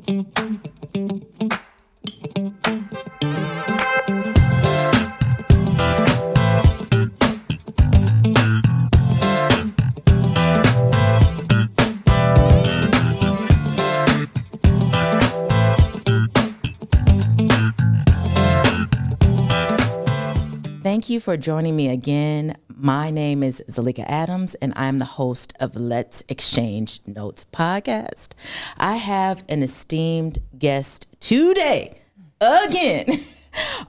Thank you for joining me again. My name is Zalika Adams, and I'm the host of Let's Exchange Notes podcast. I have an esteemed guest today, again,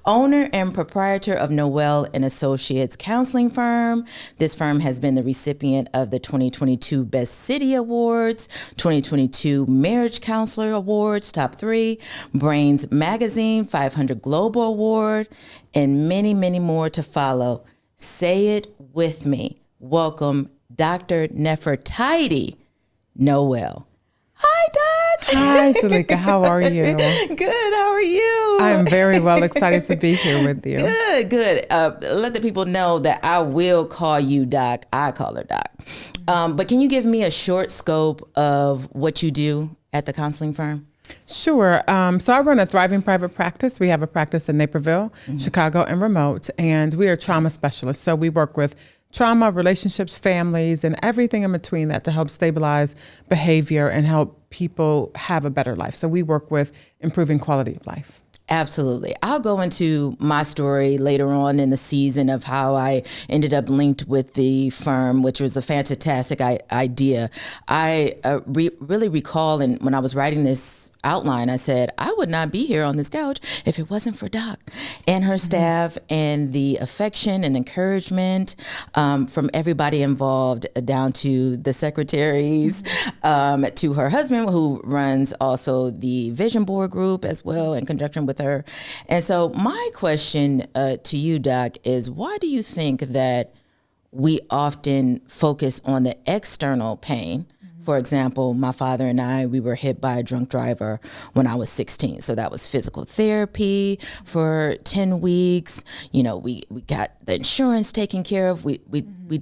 owner and proprietor of Nowell and Associates counseling firm. This firm has been the recipient of the 2022 Best City Awards, 2022 Marriage Counselor Awards, top 3, Brains Magazine 500 Global Award, and many, many more to follow. Say it with me. Welcome, Dr. Nefertiti Nowell. Hi, Doc. Hi, Zalika. How are you? Good. How are you? I'm very well excited to be here with you. Good. Let the people know that I will call you Doc. I call her Doc. But can you give me a short scope of what you do at the counseling firm? Sure. So I run a thriving private practice. We have a practice in Naperville, Chicago, and remote, and we are trauma specialists. So we work with trauma, relationships, families, and everything in between that to help stabilize behavior and help people have a better life. So we work with improving quality of life. Absolutely. I'll go into my story later on in the season of how I ended up linked with the firm, which was a fantastic idea. I really recall, and when I was writing this outline, I said, I would not be here on this couch if it wasn't for Doc and her staff and the affection and encouragement from everybody involved, down to the secretaries, to her husband, who runs also the vision board group as well in conjunction with her. And so my question to you, Doc, is why do you think that we often focus on the external pain? For example, my father and I, we were hit by a drunk driver when I was 16. So that was physical therapy for 10 weeks. You know, we got the insurance taken care of. We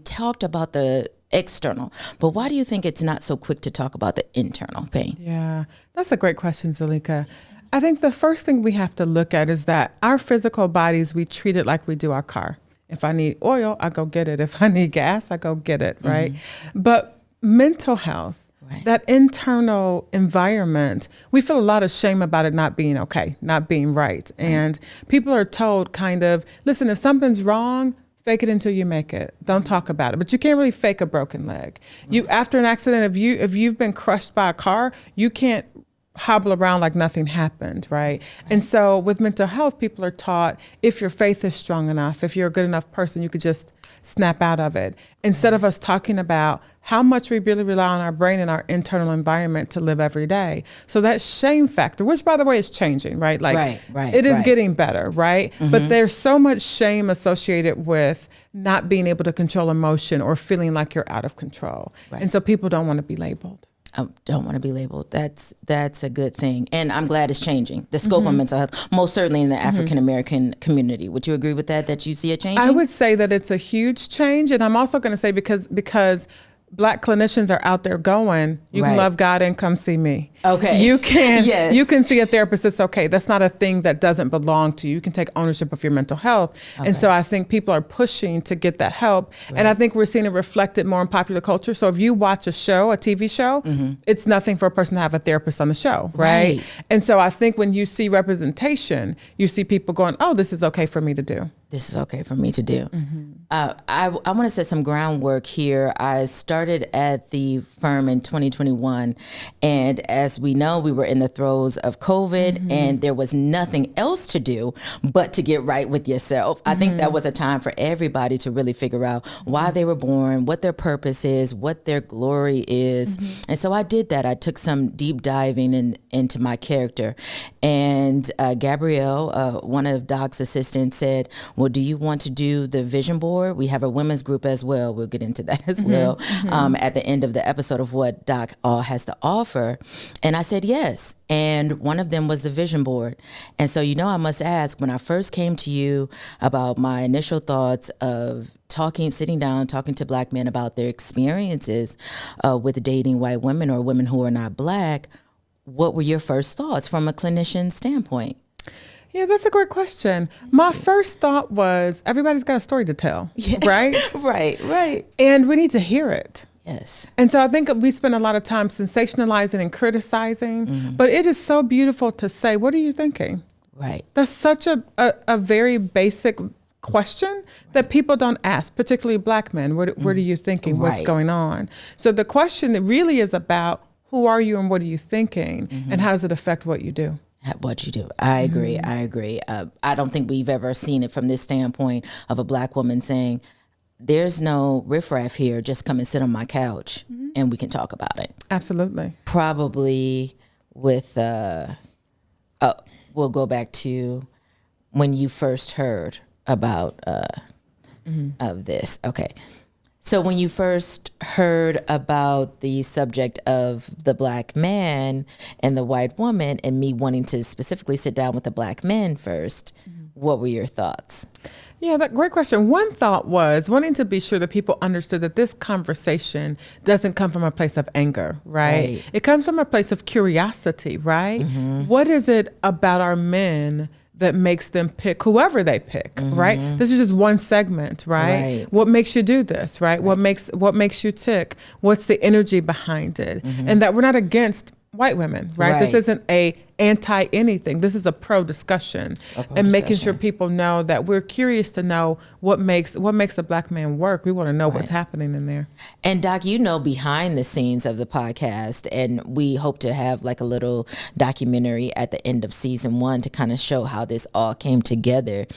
talked about the external, but why do you think it's not so quick to talk about the internal pain? Yeah, that's a great question, Zalika. I think the first thing we have to look at is that our physical bodies, we treat it like we do our car. If I need oil, I go get it. If I need gas, I go get it, right? But mental health, that internal environment, we feel a lot of shame about it not being okay, not being right. And people are told kind of, listen, if something's wrong, fake it until you make it. Don't talk about it. But you can't really fake a broken leg. You, after an accident, if you've been crushed by a car, you can't hobble around like nothing happened, right? And so with mental health, people are taught if your faith is strong enough, if you're a good enough person, you could just snap out of it. Instead of us talking about how much we really rely on our brain and our internal environment to live every day. So that shame factor, which by the way is changing, right? Like it is getting better, right? But there's so much shame associated with not being able to control emotion or feeling like you're out of control. And so people don't want to be labeled. I don't want to be labeled. That's a good thing. And I'm glad it's changing. The scope of mental health, most certainly in the African American community. Would you agree with that you see it changing? I would say that it's a huge change. And I'm also going to say because Black clinicians are out there going, you can love God and come see me. Okay. You can you can see a therapist. It's okay. That's not a thing that doesn't belong to you. You can take ownership of your mental health. And so I think people are pushing to get that help. And I think we're seeing it reflected more in popular culture. So if you watch a show, a TV show, it's nothing for a person to have a therapist on the show, right? And so I think when you see representation, you see people going, oh, this is okay for me to do. This is okay for me to do. I want to set some groundwork here. I started at the firm in 2021. And as we know, we were in the throes of COVID and there was nothing else to do but to get right with yourself. I think that was a time for everybody to really figure out why they were born, what their purpose is, what their glory is. And so I did that. I took some deep diving into my character. And Gabrielle, one of Doc's assistants, said, well, do you want to do the vision board? We have a women's group as well. We'll get into that as well at the end of the episode of what Doc all has to offer. And I said yes. And one of them was the vision board. And so, I must ask, when I first came to you about my initial thoughts of sitting down, talking to Black men about their experiences with dating white women or women who are not Black, what were your first thoughts from a clinician standpoint? Yeah, that's a great question. My first thought was everybody's got a story to tell, right? Right. And we need to hear it. Yes. And so I think we spend a lot of time sensationalizing and criticizing, but it is so beautiful to say, what are you thinking? Right. That's such a very basic question that people don't ask, particularly Black men. What are you thinking? Right. What's going on? So the question really is about who are you and what are you thinking and how does it affect what you do? What you do. I agree. I don't think we've ever seen it from this standpoint of a Black woman saying, there's no riffraff here, just come and sit on my couch and we can talk about it. Absolutely. Probably with, we'll go back to when you first heard about of this. Okay. So when you first heard about the subject of the Black man and the white woman and me wanting to specifically sit down with the Black men first, what were your thoughts? Yeah, that great question. One thought was wanting to be sure that people understood that this conversation doesn't come from a place of anger, right? It comes from a place of curiosity, right? What is it about our men that makes them pick whoever they pick, right? This is just one segment, right? What makes you do this, right? What makes you tick? What's the energy behind it? And that we're not against white women, right? This isn't a anti anything. This is a pro discussion, and making sure people know that we're curious to know what makes the Black man work. We want to know what's happening in there. And Doc, you know, behind the scenes of the podcast, and we hope to have like a little documentary at the end of season 1 to kind of show how this all came together.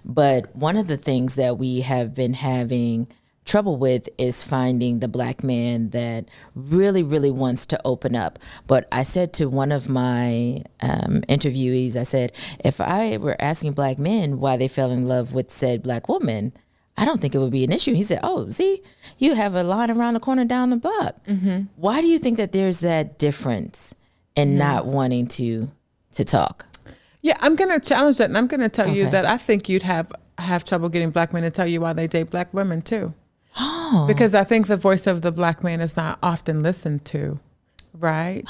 But one of the things that we have been having trouble with is finding the Black man that really, really wants to open up. But I said to one of my interviewees, I said, if I were asking Black men why they fell in love with said Black woman, I don't think it would be an issue. He said, oh, see, you have a line around the corner down the block. Why do you think that there's that difference in not wanting to talk? Yeah, I'm going to challenge that, and I'm going to tell you that I think you'd have trouble getting Black men to tell you why they date Black women too. Oh. Because I think the voice of the Black man is not often listened to, right?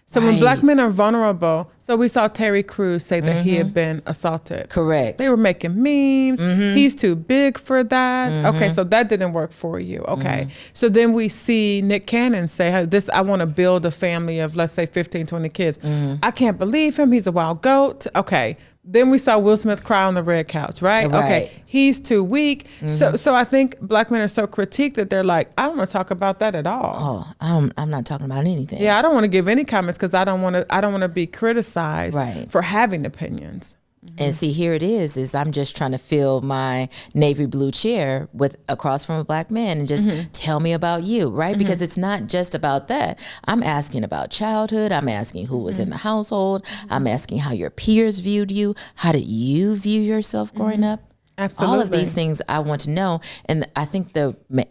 So when Black men are vulnerable, so we saw Terry Crews say that he had been assaulted. Correct. They were making memes. He's too big for that. Okay, so that didn't work for you. Okay. So then we see Nick Cannon say, hey, I want to build a family of, let's say, 15, 20 kids. I can't believe him. He's a wild goat. Okay. Then we saw Will Smith cry on the red couch, right? Okay, he's too weak. So I think Black men are so critiqued that they're like, I don't want to talk about that at all. Oh, I'm not talking about anything. Yeah, I don't want to give any comments because I don't want to be criticized for having opinions. And see, here it is I'm just trying to fill my navy blue chair with across from a Black man and just tell me about you, right? Because it's not just about that. I'm asking about childhood. I'm asking who was in the household. I'm asking how your peers viewed you. How did you view yourself growing up? Absolutely. All of these things I want to know. And I think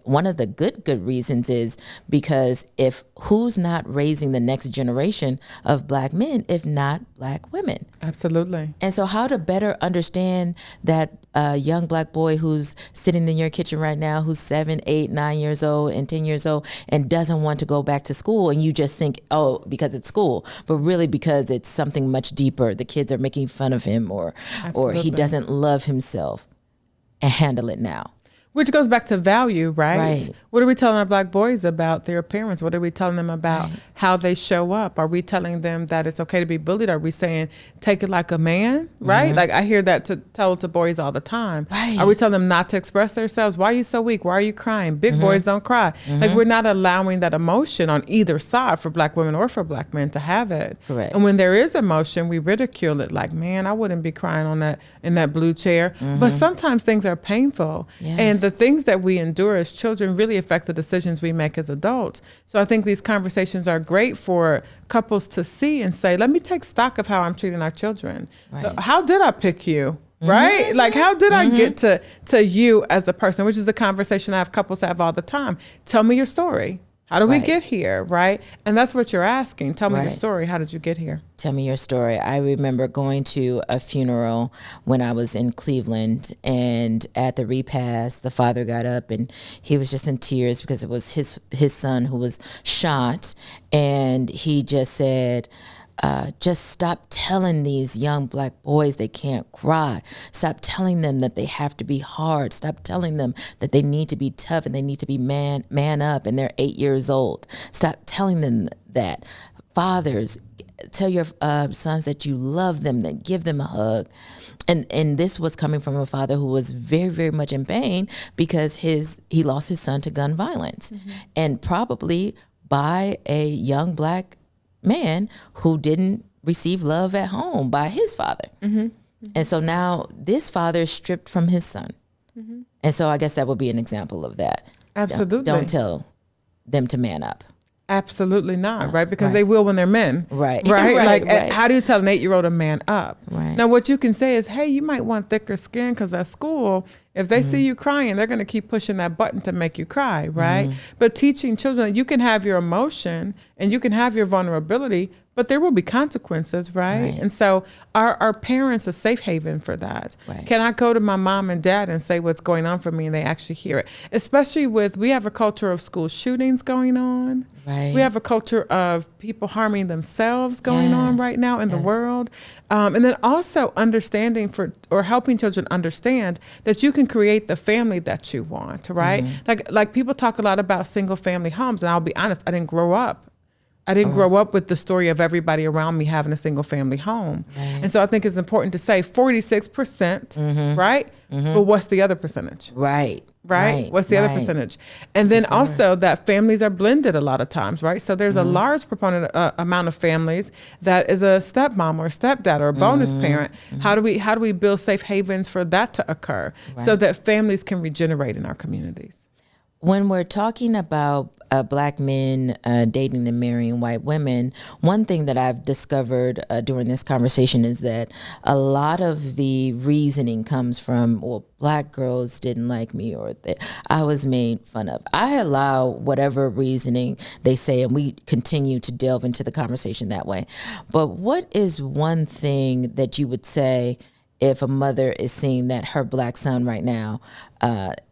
one of the good reasons is because if who's not raising the next generation of Black men, if not Black women? Absolutely. And so how to better understand that young Black boy who's sitting in your kitchen right now, who's 7, 8, 9 years old and 10 years old and doesn't want to go back to school. And you just think, oh, because it's school, but really because it's something much deeper. The kids are making fun of him or he doesn't love himself. And handle it now. Which goes back to value, right? What are we telling our Black boys about their appearance? What are we telling them about how they show up? Are we telling them that it's okay to be bullied? Are we saying, take it like a man, right? Like I hear that told to boys all the time. Are we telling them not to express themselves? Why are you so weak? Why are you crying? Big boys don't cry. Like we're not allowing that emotion on either side for Black women or for Black men to have it. Correct. And when there is emotion, we ridicule it like, man, I wouldn't be crying in that blue chair. But sometimes things are painful. And the things that we endure as children really affect the decisions we make as adults. So I think these conversations are great for couples to see and say, let me take stock of how I'm treating our children. How did I pick you? Right? Like, how did I get to you as a person, which is a conversation I have couples have all the time. Tell me your story. How do we Right. get here, right? And that's what you're asking. Tell me your Right. story. How did you get here? Tell me your story. I remember going to a funeral when I was in Cleveland, and at the repast, the father got up and he was just in tears because it was his son who was shot, and he just said, just stop telling these young black boys they can't cry. Stop telling them that they have to be hard. Stop telling them that they need to be tough and they need to be man up, and they're 8 years old. Stop telling them that. Fathers, tell your sons that you love them, that give them a hug. And this was coming from a father who was very, very much in pain because he lost his son to gun violence, and probably by a young black man who didn't receive love at home by his father. And so now this father is stripped from his son. And so I guess that would be an example of that. Absolutely. Don't tell them to man up. Absolutely not, right? Because Right. they will when they're men. Right. Right? Right, Like, right. how do you tell an 8-year-old to man up? Right. Now, what you can say is, hey, you might want thicker skin because at school, if they see you crying, they're going to keep pushing that button to make you cry, right? But teaching children that you can have your emotion and you can have your vulnerability, but there will be consequences, right? Right. And so our parents a safe haven for that. Right. Can I go to my mom and dad and say what's going on for me and they actually hear it? Especially we have a culture of school shootings going on. Right. We have a culture of people harming themselves going on Yes. right now in the Yes. world. And then also understanding or helping children understand that you can create the family that you want, right? Like people talk a lot about single family homes, and I'll be honest, I didn't grow up with the story of everybody around me having a single family home. Right. And so I think it's important to say 46%, right? But what's the other percentage? Right. Right? What's the other right. percentage? And then also that families are blended a lot of times, right? So there's a large proponent amount of families that is a stepmom or a stepdad or a bonus parent. How do we build safe havens for that to occur so that families can regenerate in our communities? When we're talking about black men dating and marrying white women, one thing that I've discovered during this conversation is that a lot of the reasoning comes from, well, black girls didn't like me, or that I was made fun of. I allow whatever reasoning they say, and we continue to delve into the conversation that way. But what is one thing that you would say if a mother is seeing that her black son right now,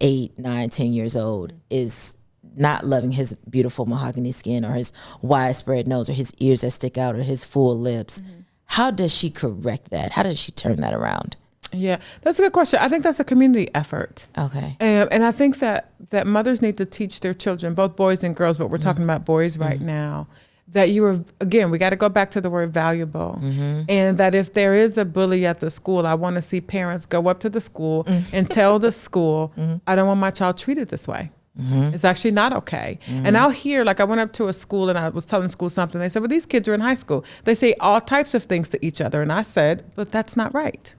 8, 9, 10 years old, is not loving his beautiful mahogany skin or his widespread nose or his ears that stick out or his full lips? How does she correct that? How does she turn that around? Yeah, that's a good question. I think that's a community effort. Okay. And I think that mothers need to teach their children, both boys and girls, but we're talking about boys right now, that you are, again, we got to go back to the word valuable. And that if there is a bully at the school, I want to see parents go up to the school and tell the school, I don't want my child treated this way. It's actually not okay. And I'll hear, like I went up to a school and I was telling school something. They said, well, these kids are in high school. They say all types of things to each other. And I said, but that's not right.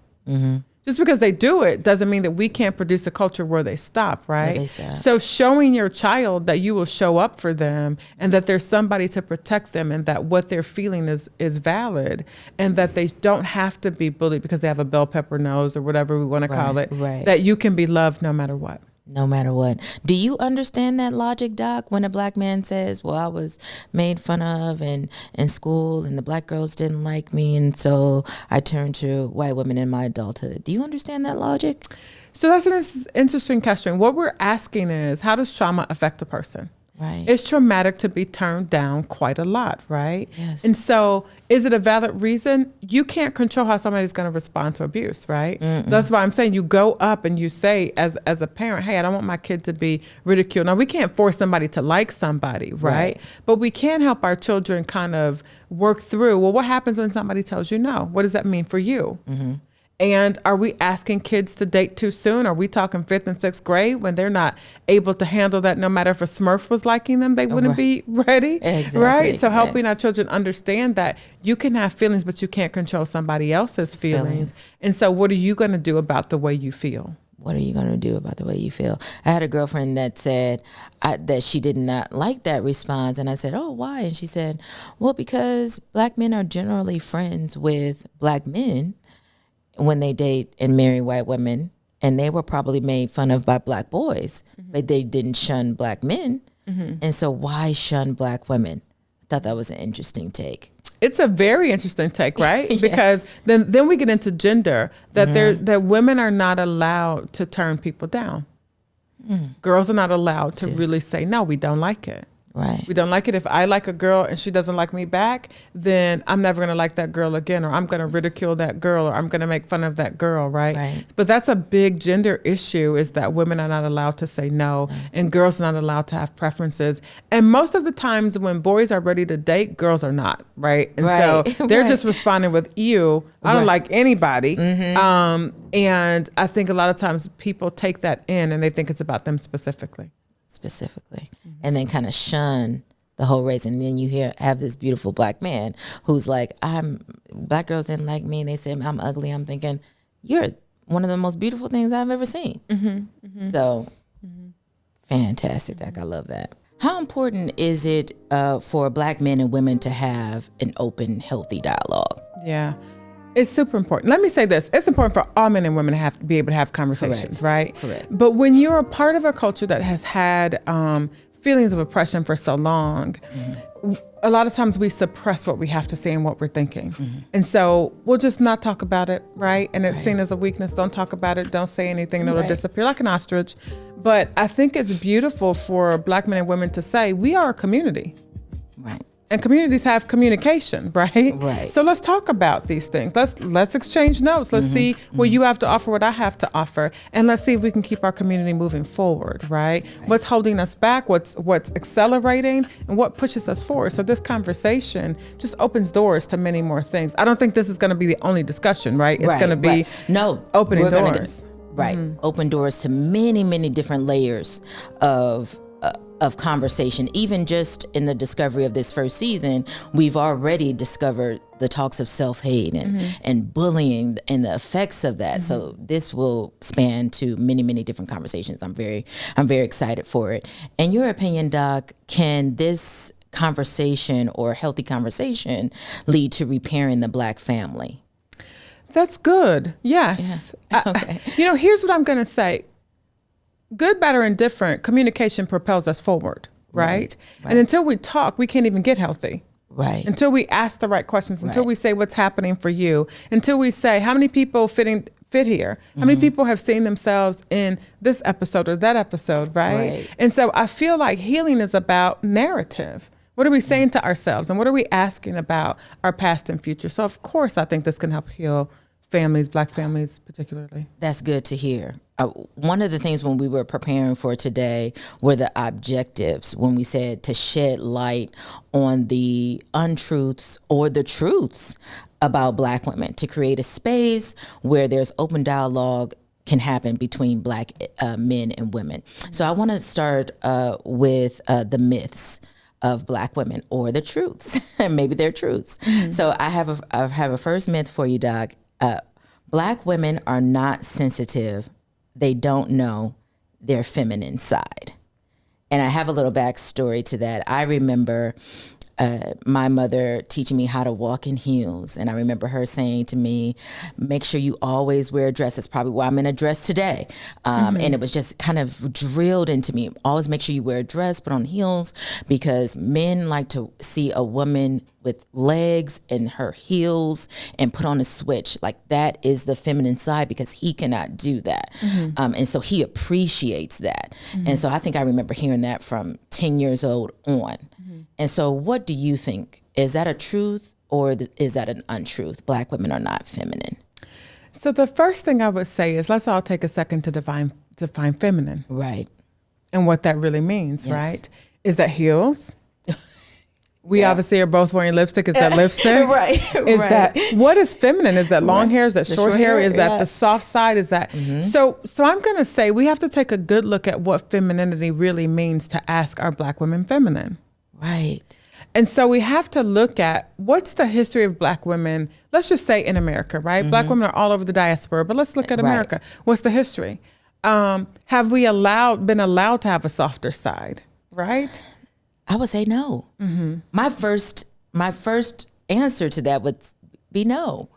Just because they do it doesn't mean that we can't produce a culture where they stop, right? they stop. So showing your child that you will show up for them and that there's somebody to protect them and that what they're feeling is valid and that they don't have to be bullied because they have a bell pepper nose or whatever we want to call it, right. that you can be loved no matter what. No matter what. Do you understand that logic, Doc, when a black man says, well, I was made fun of in school and the black girls didn't like me, and so I turned to white women in my adulthood? Do you understand that logic? So that's an interesting question. What we're asking is, how does trauma affect a person? Right. It's traumatic to be turned down quite a lot, right? Yes. And so is it a valid reason? You can't control how somebody's going to respond to abuse, right? So that's why I'm saying you go up and you say as a parent, hey, I don't want my kid to be ridiculed. Now, we can't force somebody to like somebody, right? But we can help our children kind of work through, well, what happens when somebody tells you no? What does that mean for you? And are we asking kids to date too soon? Are we talking 5th and 6th grade when they're not able to handle that? No matter if a Smurf was liking them, they wouldn't be ready. Exactly. Right? So helping our children understand that you can have feelings, but you can't control somebody else's feelings. And so what are you going to do about the way you feel? What are you going to do about the way you feel? I had a girlfriend that said that she did not like that response. And I said, oh, why? And she said, well, because black men are generally friends with black men when they date and marry white women, and they were probably made fun of by black boys, but they didn't shun black men. And so why shun Black women? I thought that was an interesting take. It's a very interesting take, right? Yes. Because then we get into gender, that that women are not allowed to turn people down. Girls are not allowed to really say, no, we don't like it. Right. We don't like it. If I like a girl and she doesn't like me back, then I'm never going to like that girl again, or I'm going to ridicule that girl, or I'm going to make fun of that girl, right? But that's a big gender issue, is that women are not allowed to say no, and girls are not allowed to have preferences. And most of the times when boys are ready to date, girls are not, right? And so they're just responding with, ew, I don't like anybody. And I think a lot of times people take that in and they think it's about them specifically. And then kind of shun the whole race. And then you have this beautiful Black man who's like, Black girls didn't like me, and they say I'm ugly. I'm thinking, you're one of the most beautiful things I've ever seen. So fantastic. I love that. How important is it for Black men and women to have an open, healthy dialogue? Yeah. It's super important. Let me say this. It's important for all men and women to be able to have conversations, right? Correct. But when you're a part of a culture that has had feelings of oppression for so long, a lot of times we suppress what we have to say and what we're thinking. And so we'll just not talk about it, right? And it's seen as a weakness. Don't talk about it. Don't say anything, and it'll disappear like an ostrich. But I think it's beautiful for Black men and women to say, we are a community. Right. And communities have communication, right? Right. So let's talk about these things. Let's exchange notes. Let's see what you have to offer, what I have to offer, and let's see if we can keep our community moving forward, right? What's holding us back? What's accelerating, and what pushes us forward? So this conversation just opens doors to many more things. I don't think this is going to be the only discussion, right? It's going to be opening doors. Open doors to many, many different layers of conversation. Even just in the discovery of this first season, we've already discovered the talks of self-hate and bullying and the effects of that. So this will span to many, many different conversations. I'm very excited for it. In your opinion, Doc, can this conversation or healthy conversation lead to repairing the Black family? That's good. Yes. Yeah. Okay. Here's what I'm going to say. Good, bad, or indifferent, communication propels us forward, right? And until we talk, we can't even get healthy. Right. Until we ask the right questions, until we say what's happening for you, until we say how many people fit here, how many people have seen themselves in this episode or that episode, right? And so I feel like healing is about narrative. What are we saying to ourselves, and what are we asking about our past and future? So of course, I think this can help heal families, Black families particularly. That's good to hear. One of the things when we were preparing for today were the objectives, when we said to shed light on the untruths or the truths about Black women, to create a space where there's open dialogue can happen between Black men and women. So I want to start with the myths of Black women, or the truths, and maybe they're truths. So I have a first myth for you, Doc. Black women are not sensitive. They don't know their feminine side. And I have a little backstory to that. I remember my mother teaching me how to walk in heels. And I remember her saying to me, make sure you always wear a dress. That's probably why I'm in a dress today. And it was just kind of drilled into me. Always make sure you wear a dress, put on heels, because men like to see a woman with legs and her heels and put on a switch. Like, that is the feminine side, because he cannot do that. And so he appreciates that. And so I think I remember hearing that from 10 years old on. And so what do you think? Is that a truth, or is that an untruth? Black women are not feminine. So the first thing I would say is, let's all take a second to define feminine. Right. And what that really means, right? Is that heels? We obviously are both wearing lipstick. Is that lipstick? Right. Is that, what is feminine? Is that long hair? Is that short hair? Is that the soft side? Is that, so I'm going to say we have to take a good look at what femininity really means to ask our Black women feminine. Right. And so we have to look at what's the history of Black women, let's just say in America, right? Black women are all over the diaspora, but let's look at America. What's the history? Have we been allowed to have a softer side, right? I would say no. My first answer to that would be no.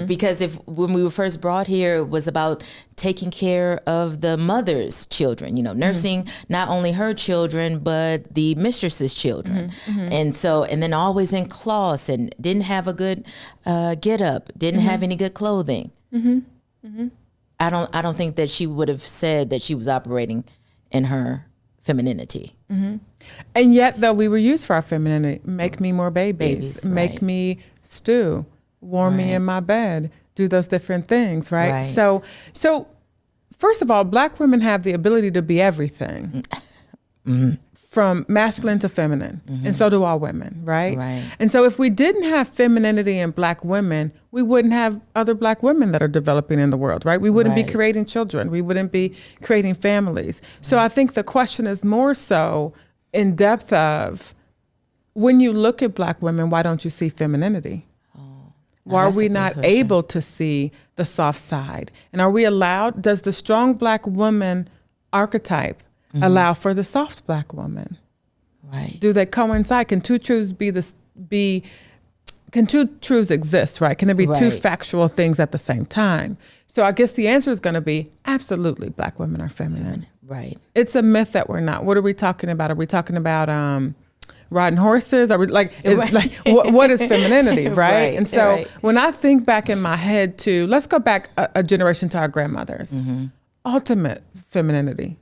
Because when we were first brought here, it was about taking care of the mother's children, nursing not only her children, but the mistress's children. And then always in cloths and didn't have a good get up, didn't have any good clothing. I don't think that she would have said that she was operating in her femininity. And yet, though, we were used for our femininity. Make me more babies. Make me stew. Warm me in my bed. Do those different things, right? So first of all, Black women have the ability to be everything. From masculine to feminine. And so do all women, right? And so if we didn't have femininity in Black women, we wouldn't have other Black women that are developing in the world, right? We wouldn't be creating children. We wouldn't be creating families. So I think the question is more so in depth of, when you look at Black women, why don't you see femininity? Why are we not able to see the soft side? And are we allowed, does the strong Black woman archetype allow for the soft Black woman? Do they coincide? Can two truths can two truths exist, right? Can there be two factual things at the same time? So I guess the answer is going to be absolutely Black women are feminine. It's a myth that we're not. What are we talking about? Are we talking about riding horses? Are we like what is femininity, right? And so when I think back in my head to, let's go back a generation to our grandmothers. Ultimate femininity.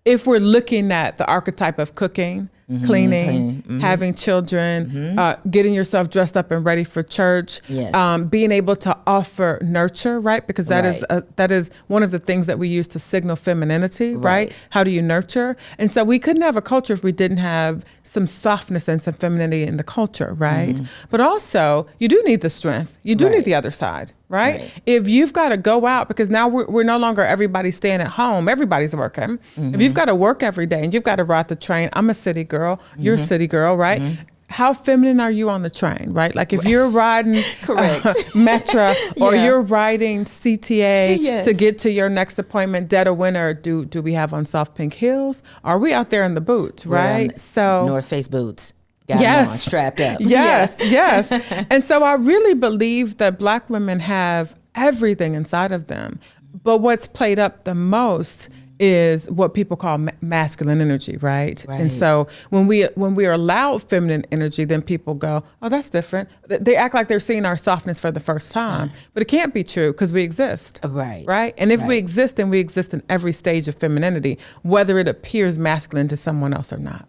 If we're looking at the archetype of cooking, cleaning, having children, getting yourself dressed up and ready for church, being able to offer nurture, right? Because that is one of the things that we use to signal femininity, right? How do you nurture? And so we couldn't have a culture if we didn't have some softness and some femininity in the culture, right? But also, you do need the strength. You do need the other side. Right? If you've got to go out, because now we're no longer everybody staying at home, everybody's working. If you've got to work every day and you've got to ride the train, I'm a city girl, you're a city girl, right? How feminine are you on the train, right? Like if you're riding Metra or you're riding CTA to get to your next appointment, dead of winter, do we have on soft pink heels? Are we out there in the boots, right? So North Face boots. Got them on, strapped up. Yes. And so I really believe that Black women have everything inside of them. But what's played up the most is what people call masculine energy, right? And so when we are allowed feminine energy, then people go, oh, that's different. They act like they're seeing our softness for the first time. But it can't be true because we exist. Right? And if we exist, then we exist in every stage of femininity, whether it appears masculine to someone else or not.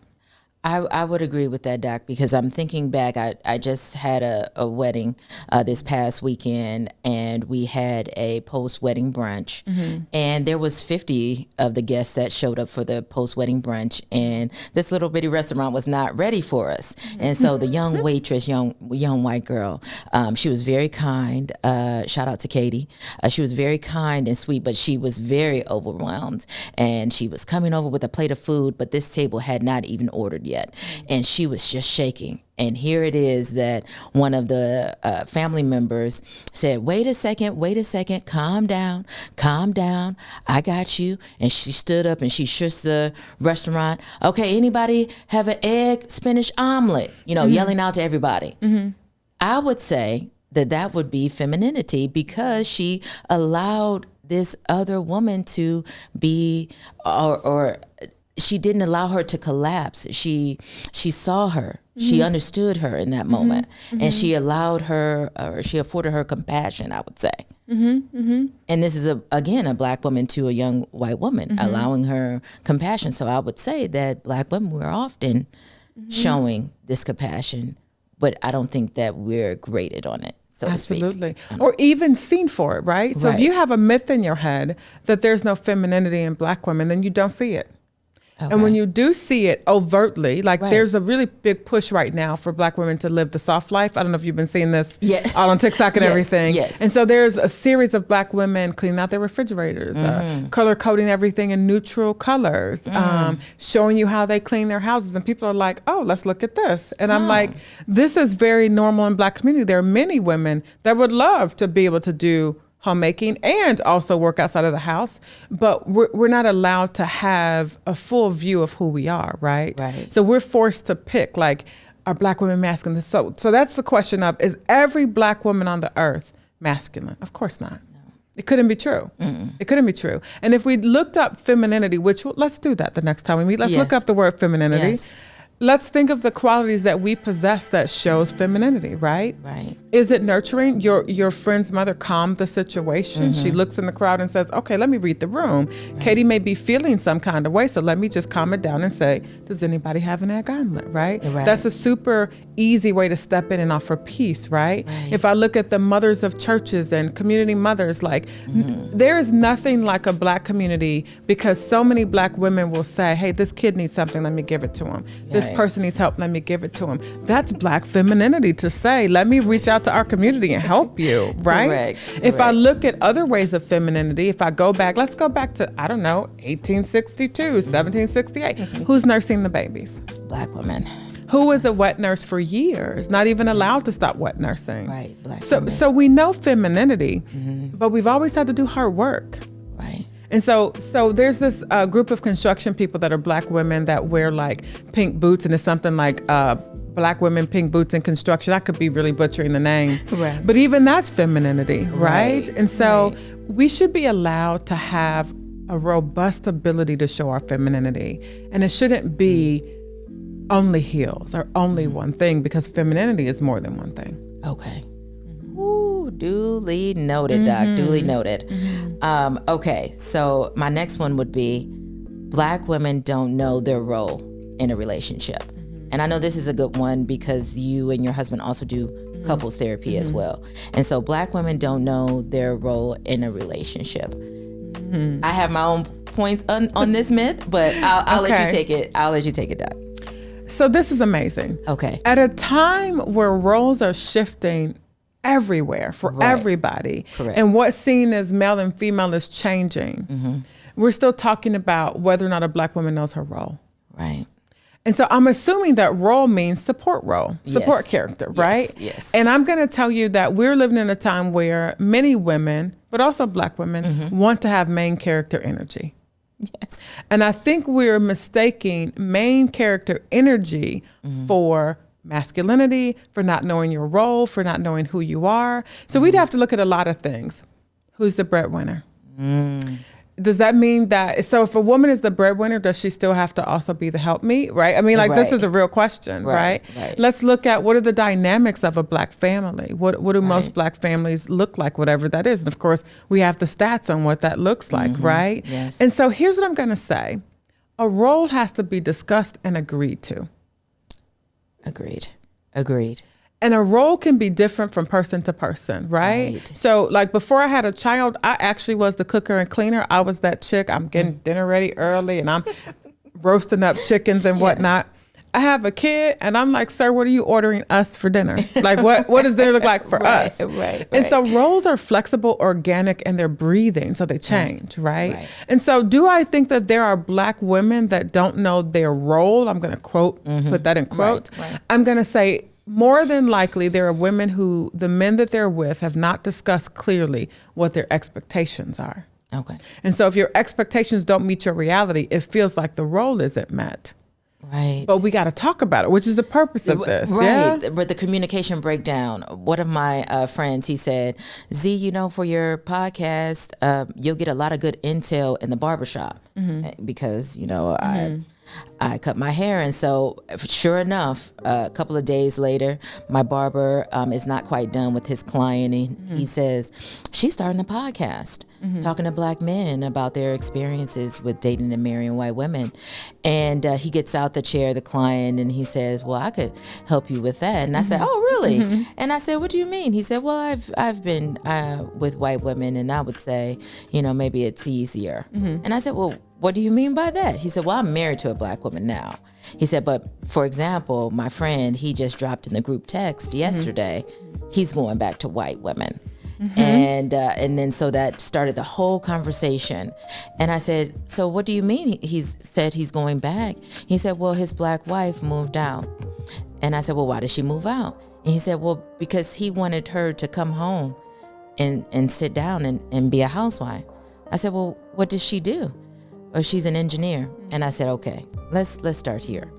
I would agree with that, Doc, because I'm thinking back. I just had a wedding this past weekend, and we had a post-wedding brunch, and there was 50 of the guests that showed up for the post-wedding brunch, and this little bitty restaurant was not ready for us. And so the young waitress, young white girl, she was very kind. Shout out to Katie. She was very kind and sweet, but she was very overwhelmed, and she was coming over with a plate of food, but this table had not even ordered yet. And she was just shaking. And here it is that one of the family members said, wait a second, calm down, I got you. And she stood up and she shushed the restaurant. Okay, anybody have an egg spinach omelet? Yelling out to everybody. I would say that would be femininity, because she allowed this other woman to be, or she didn't allow her to collapse. She saw her. She understood her in that moment. And she allowed her, or she afforded her compassion, I would say. And this is, again, a Black woman to a young white woman, allowing her compassion. So I would say that Black women, we're often showing this compassion, but I don't think that we're graded on it. So absolutely. Or even seen for it, right? So if you have a myth in your head that there's no femininity in Black women, then you don't see it. And when you do see it overtly, like there's a really big push right now for Black women to live the soft life. I don't know if you've been seeing this all on TikTok and everything. And so there's a series of Black women cleaning out their refrigerators, color coding everything in neutral colors, showing you how they clean their houses. And people are like, oh, let's look at this. And I'm like, this is very normal in Black community. There are many women that would love to be able to do homemaking and also work outside of the house, but we're not allowed to have a full view of who we are, right? So we're forced to pick, like, are Black women masculine? So that's the question of, is every Black woman on the earth masculine? Of course not. It couldn't be true. It couldn't be true. And if we looked up femininity, which let's do that the next time we meet. Let's look up the word femininity. Yes. Let's think of the qualities that we possess that shows femininity, right? Right. Is it nurturing? Your friend's mother calmed the situation. She looks in the crowd and says, okay, let me read the room. Right. Katie may be feeling some kind of way, so let me just calm it down and say, does anybody have an egg omelet, right? That's a super easy way to step in and offer peace, right? If I look at the mothers of churches and community mothers, like there is nothing like a Black community, because so many Black women will say, hey, this kid needs something, let me give it to him. This person needs help, let me give it to him. That's Black femininity to say, let me reach out to our community and help you, right? If I look at other ways of femininity, if I go back, let's go back to, I don't know, 1862, 1768. Who's nursing the babies? Black women. Who was a wet nurse for years, not even allowed to stop wet nursing. Right, Black women. So we know femininity, but we've always had to do hard work. Right. And so there's this group of construction people that are Black women that wear like pink boots, and it's something like Black women, pink boots in construction. I could be really butchering the name. Right. But even that's femininity, right? And so we should be allowed to have a robust ability to show our femininity. And it shouldn't be only heels or only one thing, because femininity is more than one thing. Okay. Ooh, duly noted, Doc. Duly noted. Okay, so my next one would be Black women don't know their role in a relationship. And I know this is a good one because you and your husband also do couples therapy as well. And so Black women don't know their role in a relationship. I have my own points on this myth, but I'll let you take it. I'll let you take it, Doc. So this is amazing. Okay. At a time where roles are shifting everywhere for everybody, and what's seen as male and female is changing, we're still talking about whether or not a Black woman knows her role. Right. And so I'm assuming that role means support role, support character, right? Yes. And I'm going to tell you that we're living in a time where many women, but also Black women, want to have main character energy. Yes. And I think we're mistaking main character energy for masculinity, for not knowing your role, for not knowing who you are. So we'd have to look at a lot of things. Who's the breadwinner? Does that mean that, so if a woman is the breadwinner, does she still have to also be the helpmeet, right? I mean, like, this is a real question, right? Let's look at what are the dynamics of a Black family? What do most Black families look like, whatever that is? And of course, we have the stats on what that looks like, right? Yes. And so here's what I'm going to say. A role has to be discussed and agreed to. Agreed. And a role can be different from person to person, right? So like before I had a child, I actually was the cooker and cleaner. I was that chick. I'm getting dinner ready early and I'm roasting up chickens and whatnot. I have a kid and I'm like, sir, what are you ordering us for dinner? Like what does dinner look like for us? And so roles are flexible, organic, and they're breathing. So they change, right? And so do I think that there are Black women that don't know their role? I'm going to quote, put that in quotes. I'm going to say, more than likely, there are women who the men that they're with have not discussed clearly what their expectations are. Okay. And so if your expectations don't meet your reality, it feels like the role isn't met. Right. But we got to talk about it, which is the purpose of this. Right. But the communication breakdown. One of my friends, he said, Z, you know, for your podcast, you'll get a lot of good intel in the barbershop because, you know, I cut my hair. And so sure enough, a couple of days later, my barber is not quite done with his client. And he says, she's starting a podcast talking to Black men about their experiences with dating and marrying white women. And he gets out the chair, the client, and he says, well, I could help you with that. And I said, oh, really? And I said, what do you mean? He said, well, I've been with white women, and I would say, you know, maybe it's easier. And I said, well, what do you mean by that? He said, well, I'm married to a Black woman now. He said, but for example, my friend, he just dropped in the group text yesterday, he's going back to white women. And then so that started the whole conversation. And I said, so what do you mean? He said he's going back. He said, well, his Black wife moved out. And I said, well, why did she move out? And he said, well, because he wanted her to come home and sit down and be a housewife. I said, well, what does she do? Or she's an engineer. And I said, okay, let's start here.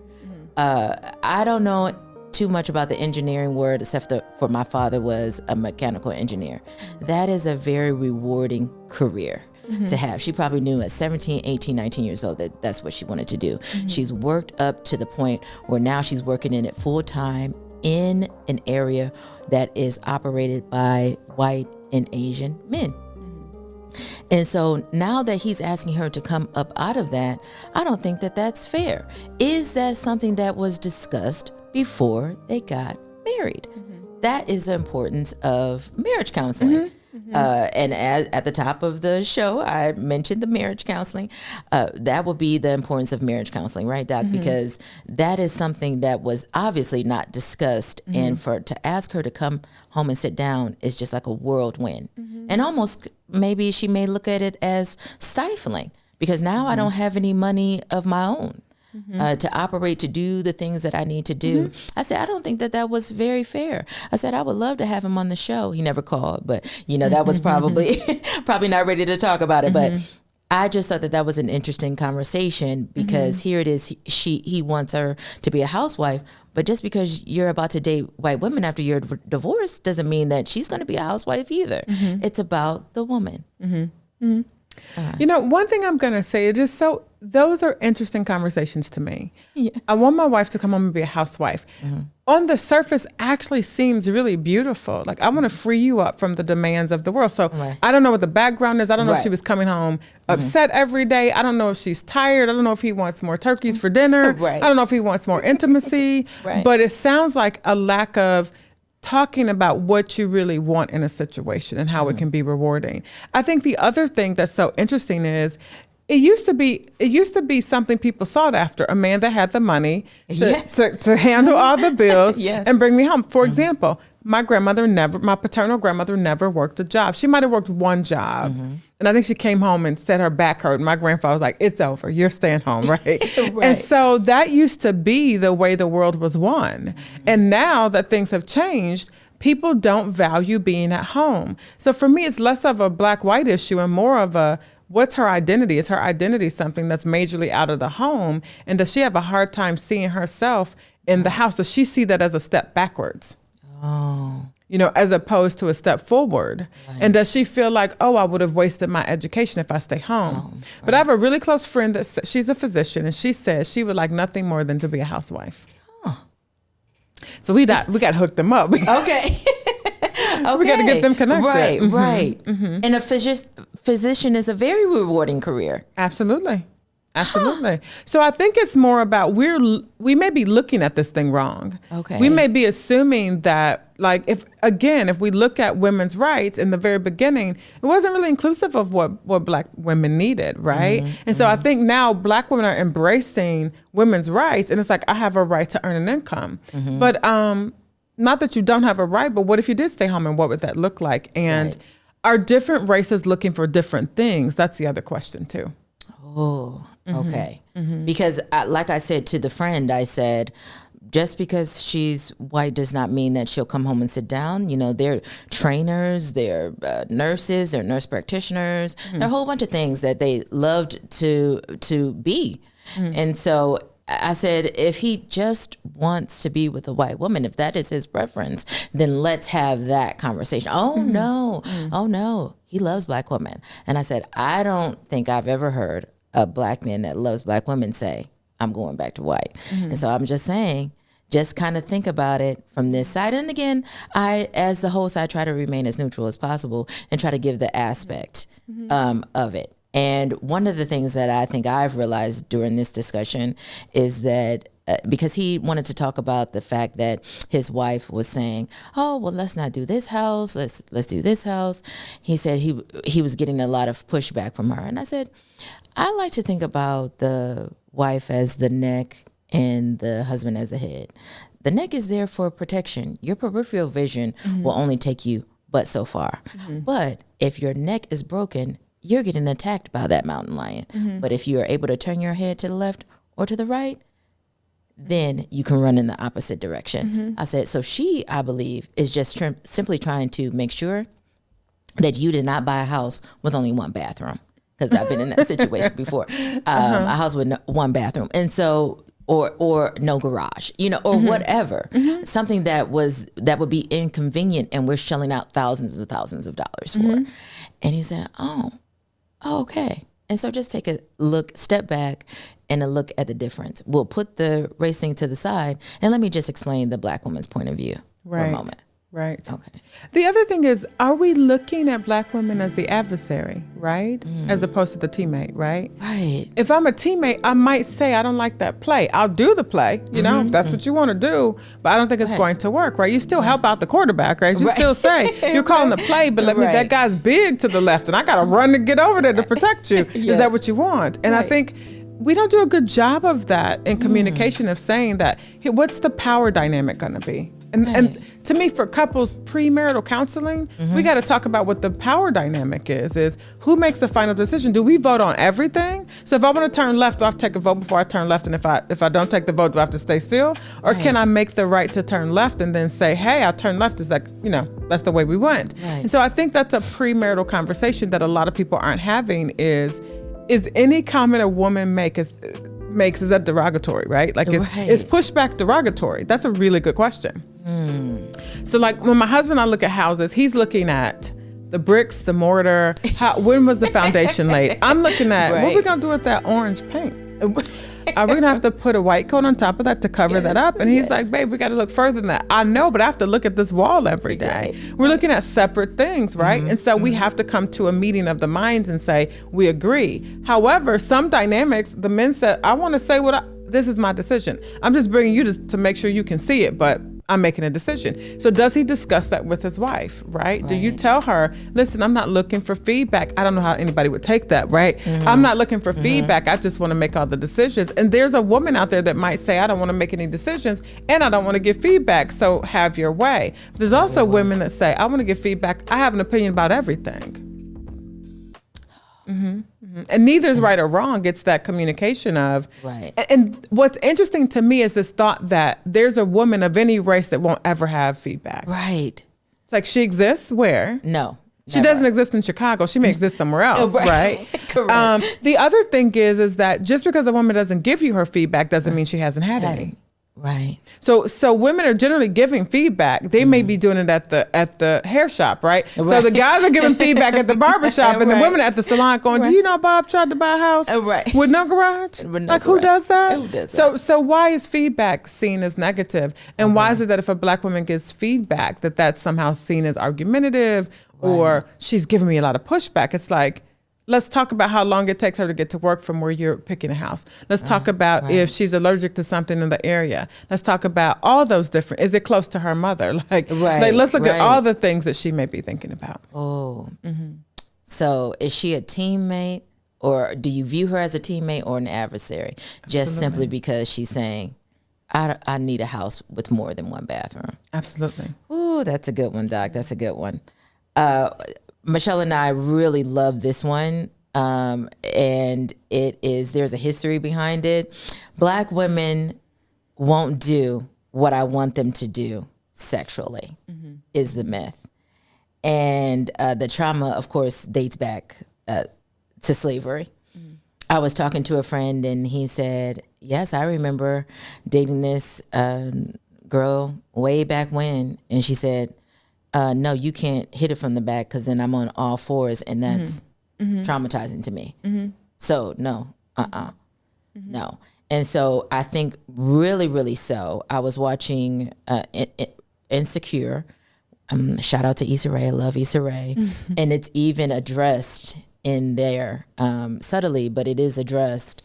I don't know too much about the engineering word, except for my father was a mechanical engineer. That is a very rewarding career to have. She probably knew at 17, 18, 19 years old that that's what she wanted to do. She's worked up to the point where now she's working in it full time in an area that is operated by white and Asian men. And so now that he's asking her to come up out of that, I don't think that that's fair. Is that something that was discussed before they got married? That is the importance of marriage counseling. And at the top of the show, I mentioned the marriage counseling. That would be the importance of marriage counseling, right, Doc? Because that is something that was obviously not discussed. And to ask her to come home and sit down is just like a whirlwind. And almost maybe she may look at it as stifling, because now I don't have any money of my own. To operate, to do the things that I need to do. I said, I don't think that was very fair. I said, I would love to have him on the show. He never called, but that was probably not ready to talk about it. But I just thought that was an interesting conversation, because here it is. He wants her to be a housewife, but just because you're about to date white women after you're divorced doesn't mean that she's going to be a housewife either. It's about the woman. One thing I'm going to say is just those are interesting conversations to me. Yes. I want my wife to come home and be a housewife. On the surface, actually seems really beautiful. Like, I want to free you up from the demands of the world. So I don't know what the background is. I don't know if she was coming home upset every day. I don't know if she's tired. I don't know if he wants more turkeys for dinner. I don't know if he wants more intimacy. But it sounds like a lack of talking about what you really want in a situation and how it can be rewarding. I think the other thing that's so interesting is it used to be something people sought after, a man that had the money to handle all the bills and bring me home. For example, my paternal grandmother never worked a job. She might have worked one job. And I think she came home and said her back hurt. My grandfather was like, it's over. You're staying home, right? And so that used to be the way the world was won. And now that things have changed, people don't value being at home. So for me, it's less of a black-white issue and more of a, what's her identity? Is her identity something that's majorly out of the home? And does she have a hard time seeing herself in the house? Does she see that as a step backwards? As opposed to a step forward. And does she feel like, I would have wasted my education if I stay home? But I have a really close friend she's a physician, and she says she would like nothing more than to be a housewife. So we got hooked them up. Okay. We got to get them connected. Right. And a physician is a very rewarding career. Absolutely. So I think it's more about we may be looking at this thing wrong. We may be assuming that, like, if we look at women's rights in the very beginning, it wasn't really inclusive of what black women needed, right? And so I think now black women are embracing women's rights, and it's like, I have a right to earn an income. But not that you don't have a right, but what if you did stay home, and what would that look like? And are different races looking for different things? That's the other question too. Okay. Because like I said to the friend, I said, just because she's white does not mean that she'll come home and sit down. They're trainers, they're nurses, they're nurse practitioners. There are a whole bunch of things that they loved to be. And so I said, if he just wants to be with a white woman, if that is his preference, then let's have that conversation. Oh no, he loves black women. And I said, I don't think I've ever heard a black man that loves black women say, I'm going back to white. And so I'm just saying, just kind of think about it from this side. And again, as the host, I try to remain as neutral as possible and try to give the aspect of it. And one of the things that I think I've realized during this discussion is that because he wanted to talk about the fact that his wife was saying, oh, well, let's not do this house. Let's do this house. He said he was getting a lot of pushback from her. And I said, I like to think about the wife as the neck and the husband as the head. The neck is there for protection. Your peripheral vision will only take you but so far. But if your neck is broken, you're getting attacked by that mountain lion. But if you are able to turn your head to the left or to the right, then you can run in the opposite direction. I said, so she, I believe, is just simply trying to make sure that you did not buy a house with only one bathroom. Because I've been in that situation before, a house with one bathroom. And so or no garage, or whatever, something that would be inconvenient, and we're shelling out thousands and thousands of dollars for. And he said, oh, okay. And so just take a look, step back, and a look at the difference. We'll put the race thing to the side, and let me just explain the Black woman's point of view for a moment. Right. Okay. The other thing is, are we looking at Black women as the adversary, right? As opposed to the teammate, right? Right. If I'm a teammate, I might say, I don't like that play. I'll do the play, if that's what you want to do, but I don't think it's going to work, right? You still help out the quarterback, right? You still say, you're calling the play, but that guy's big to the left and I got to run to get over there to protect you. Is that what you want? And I think we don't do a good job of that in communication, of saying that, hey, what's the power dynamic going to be? And to me, for couples, premarital counseling, we got to talk about what the power dynamic is who makes the final decision. Do we vote on everything? So if I want to turn left, do I have to take a vote before I turn left? And if I don't take the vote, do I have to stay still? Or can I make the right to turn left and then say, hey, I turned left, is that, that's the way we went. Right. And so I think that's a premarital conversation that a lot of people aren't having is any comment a woman makes, is that derogatory, right? Like, is pushback derogatory? That's a really good question. So like when my husband and I look at houses, he's looking at the bricks, the mortar, when was the foundation laid? I'm looking at, what are we going to do with that orange paint? Are we going to have to put a white coat on top of that to cover that up? And he's like, babe, we got to look further than that. I know, but I have to look at this wall every day. We're looking at separate things, right? And so we have to come to a meeting of the minds and say, we agree. However, some dynamics, the men said, I want to say this is my decision. I'm just bringing you to make sure you can see it, but I'm making a decision. So does he discuss that with his wife, right? Do you tell her, listen, I'm not looking for feedback. I don't know how anybody would take that, right? I'm not looking for feedback. I just want to make all the decisions. And there's a woman out there that might say, I don't want to make any decisions and I don't want to give feedback. So have your way. But there's also women that say, I want to give feedback. I have an opinion about everything. And neither is right or wrong. It's that communication of, and what's interesting to me is this thought that there's a woman of any race that won't ever have feedback. Right. It's like, she exists where? No. She doesn't exist in Chicago. She may exist somewhere else, right? Correct. The other thing is that just because a woman doesn't give you her feedback doesn't mean she hasn't had any. Right. So women are generally giving feedback. They may be doing it at the hair shop, right? So the guys are giving feedback at the barbershop, and the women at the salon going, do you know Bob tried to buy a house with no garage? Who does that? Who does that? So why is feedback seen as negative? And why is it that if a Black woman gives feedback, that's somehow seen as argumentative or she's giving me a lot of pushback? It's like, let's talk about how long it takes her to get to work from where you're picking a house. Let's talk about if she's allergic to something in the area. Let's talk about all those different, is it close to her mother? Let's look at all the things that she may be thinking about. So is she a teammate, or do you view her as a teammate or an adversary? Just simply because she's saying, I need a house with more than one bathroom. Absolutely. Ooh, that's a good one, Doc. That's a good one. Michelle and I really love this one, and there's a history behind it. Black women won't do what I want them to do sexually, is the myth. And the trauma, of course, dates back to slavery. I was talking to a friend, and he said, yes, I remember dating this girl way back when, and she said, no, you can't hit it from the back because then I'm on all fours, and that's traumatizing to me. So no, no. And so I think really, really so. I was watching Insecure. Shout out to Issa Rae. I love Issa Rae. And it's even addressed in there subtly, but it is addressed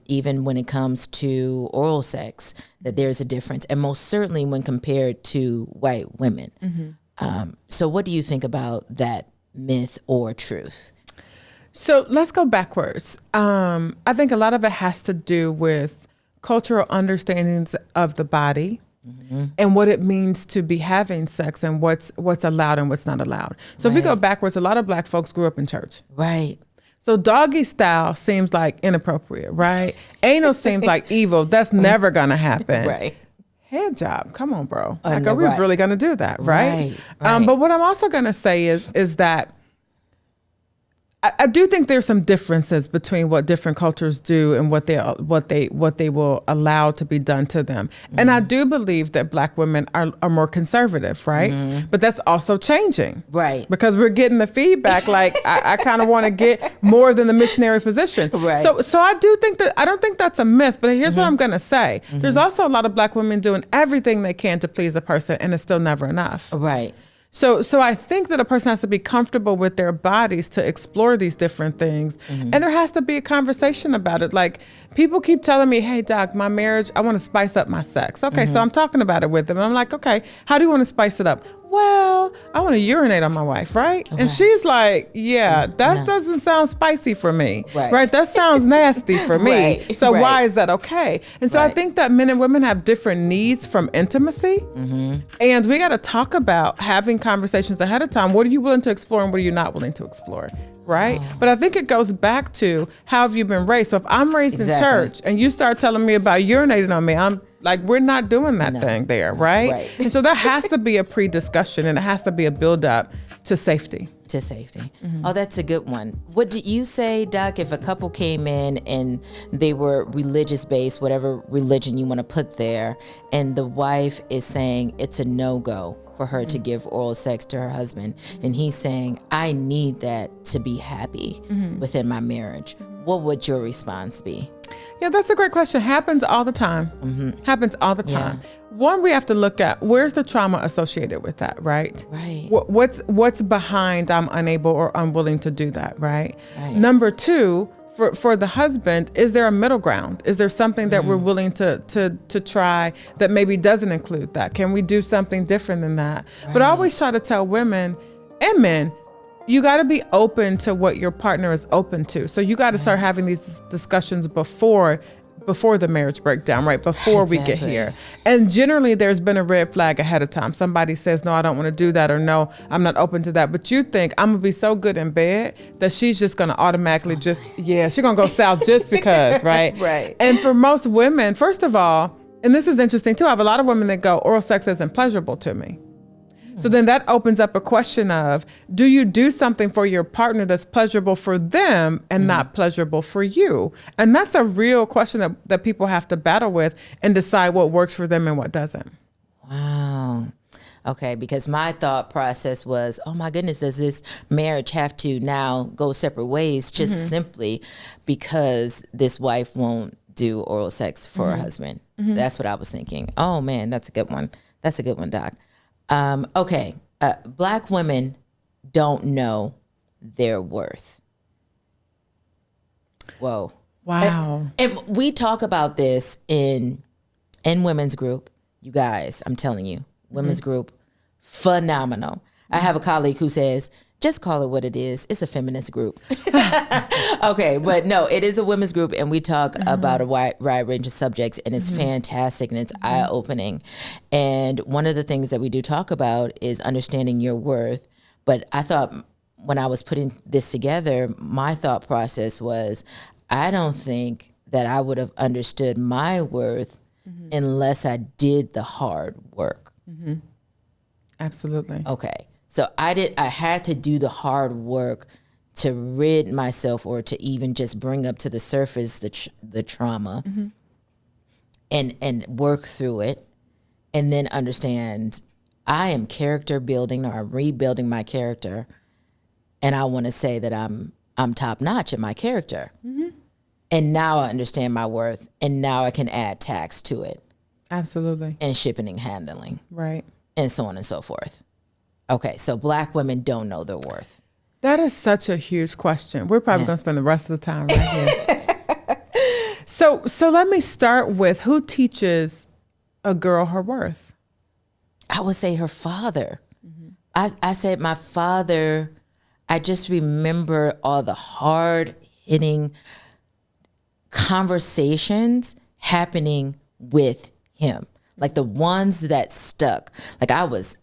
even when it comes to oral sex, that there's a difference. And most certainly when compared to white women. So what do you think about that myth or truth? So let's go backwards. I think a lot of it has to do with cultural understandings of the body and what it means to be having sex and what's allowed and what's not allowed. So if we go backwards, a lot of Black folks grew up in church. Right. So doggy style seems like inappropriate, right? Anal seems like evil. That's never going to happen. Right. Hand job. Come on, bro. Like, are we really going to do that? Right. Right. But what I'm also going to say is that I do think there's some differences between what different cultures do and what they will allow to be done to them. Mm-hmm. And I do believe that Black women are more conservative, right? Mm-hmm. But that's also changing, right? Because we're getting the feedback like I kind of want to get more than the missionary position, right? So I do think that I don't think that's a myth. But here's what I'm going to say: there's also a lot of Black women doing everything they can to please a person, and it's still never enough, right? So I think that a person has to be comfortable with their bodies to explore these different things. And there has to be a conversation about it. Like, people keep telling me, hey, doc, my marriage, I want to spice up my sex. Okay, so I'm talking about it with them. And I'm like, okay, how do you want to spice it up? Well, I want to urinate on my wife, right? Okay. And she's like, yeah, that doesn't sound spicy for me, right? That sounds nasty for me. So why is that okay? And so I think that men and women have different needs from intimacy. And we got to talk about having conversations ahead of time. What are you willing to explore and what are you not willing to explore? Right. Oh. But I think it goes back to how have you been raised? So if I'm raised in church and you start telling me about urinating on me, I'm like, we're not doing that thing there. Right. And so there has to be a pre-discussion and it has to be a build up to safety. Oh, that's a good one. What did you say, Doc, if a couple came in and they were religious based, whatever religion you want to put there, and the wife is saying it's a no-go for her to give oral sex to her husband, and he's saying, I need that to be happy within my marriage, what would your response be? Yeah, that's a great question. Happens all the time. Happens all the time. One, we have to look at where's the trauma associated with that, right? Right. What's behind I'm unable or unwilling to do that, right? Number two, for the husband, is there a middle ground? Is there something that we're willing to try that maybe doesn't include that? Can we do something different than that? But I always try to tell women and men, you got to be open to what your partner is open to. So you got to start having these discussions before the marriage breakdown, right? Before we get here. And generally there's been a red flag ahead of time. Somebody says, no, I don't want to do that, or no, I'm not open to that. But you think I'm going to be so good in bed that she's just going to automatically she's going to go south just because, right? Right. And for most women, first of all, and this is interesting too, I have a lot of women that go, oral sex isn't pleasurable to me. So then that opens up a question of, do you do something for your partner that's pleasurable for them and not pleasurable for you? And that's a real question that people have to battle with and decide what works for them and what doesn't. Wow. Okay, because my thought process was, oh my goodness, does this marriage have to now go separate ways just simply because this wife won't do oral sex for her husband? That's what I was thinking. Oh man, that's a good one. That's a good one, Doc. Okay, Black women don't know their worth. Whoa. Wow. And we talk about this in women's group. You guys, I'm telling you, women's group, phenomenal. I have a colleague who says, just call it what it is. It's a feminist group. Okay, but no, it is a women's group, and we talk about a wide range of subjects, and it's fantastic, and it's eye-opening. And one of the things that we do talk about is understanding your worth. But I thought when I was putting this together, my thought process was, I don't think that I would have understood my worth unless I did the hard work. Absolutely. Okay. So I had to do the hard work to rid myself, or to even just bring up to the surface the trauma and work through it, and then understand I am character building, or I'm rebuilding my character, and I want to say that I'm top notch in my character. And now I understand my worth, and now I can add tax to it. Absolutely. And shipping and handling. Right. And so on and so forth. Okay, so Black women don't know their worth. That is such a huge question. We're probably going to spend the rest of the time right here. So let me start with, who teaches a girl her worth? I would say her father. I said my father. I just remember all the hard-hitting conversations happening with him. Like the ones that stuck. Like I was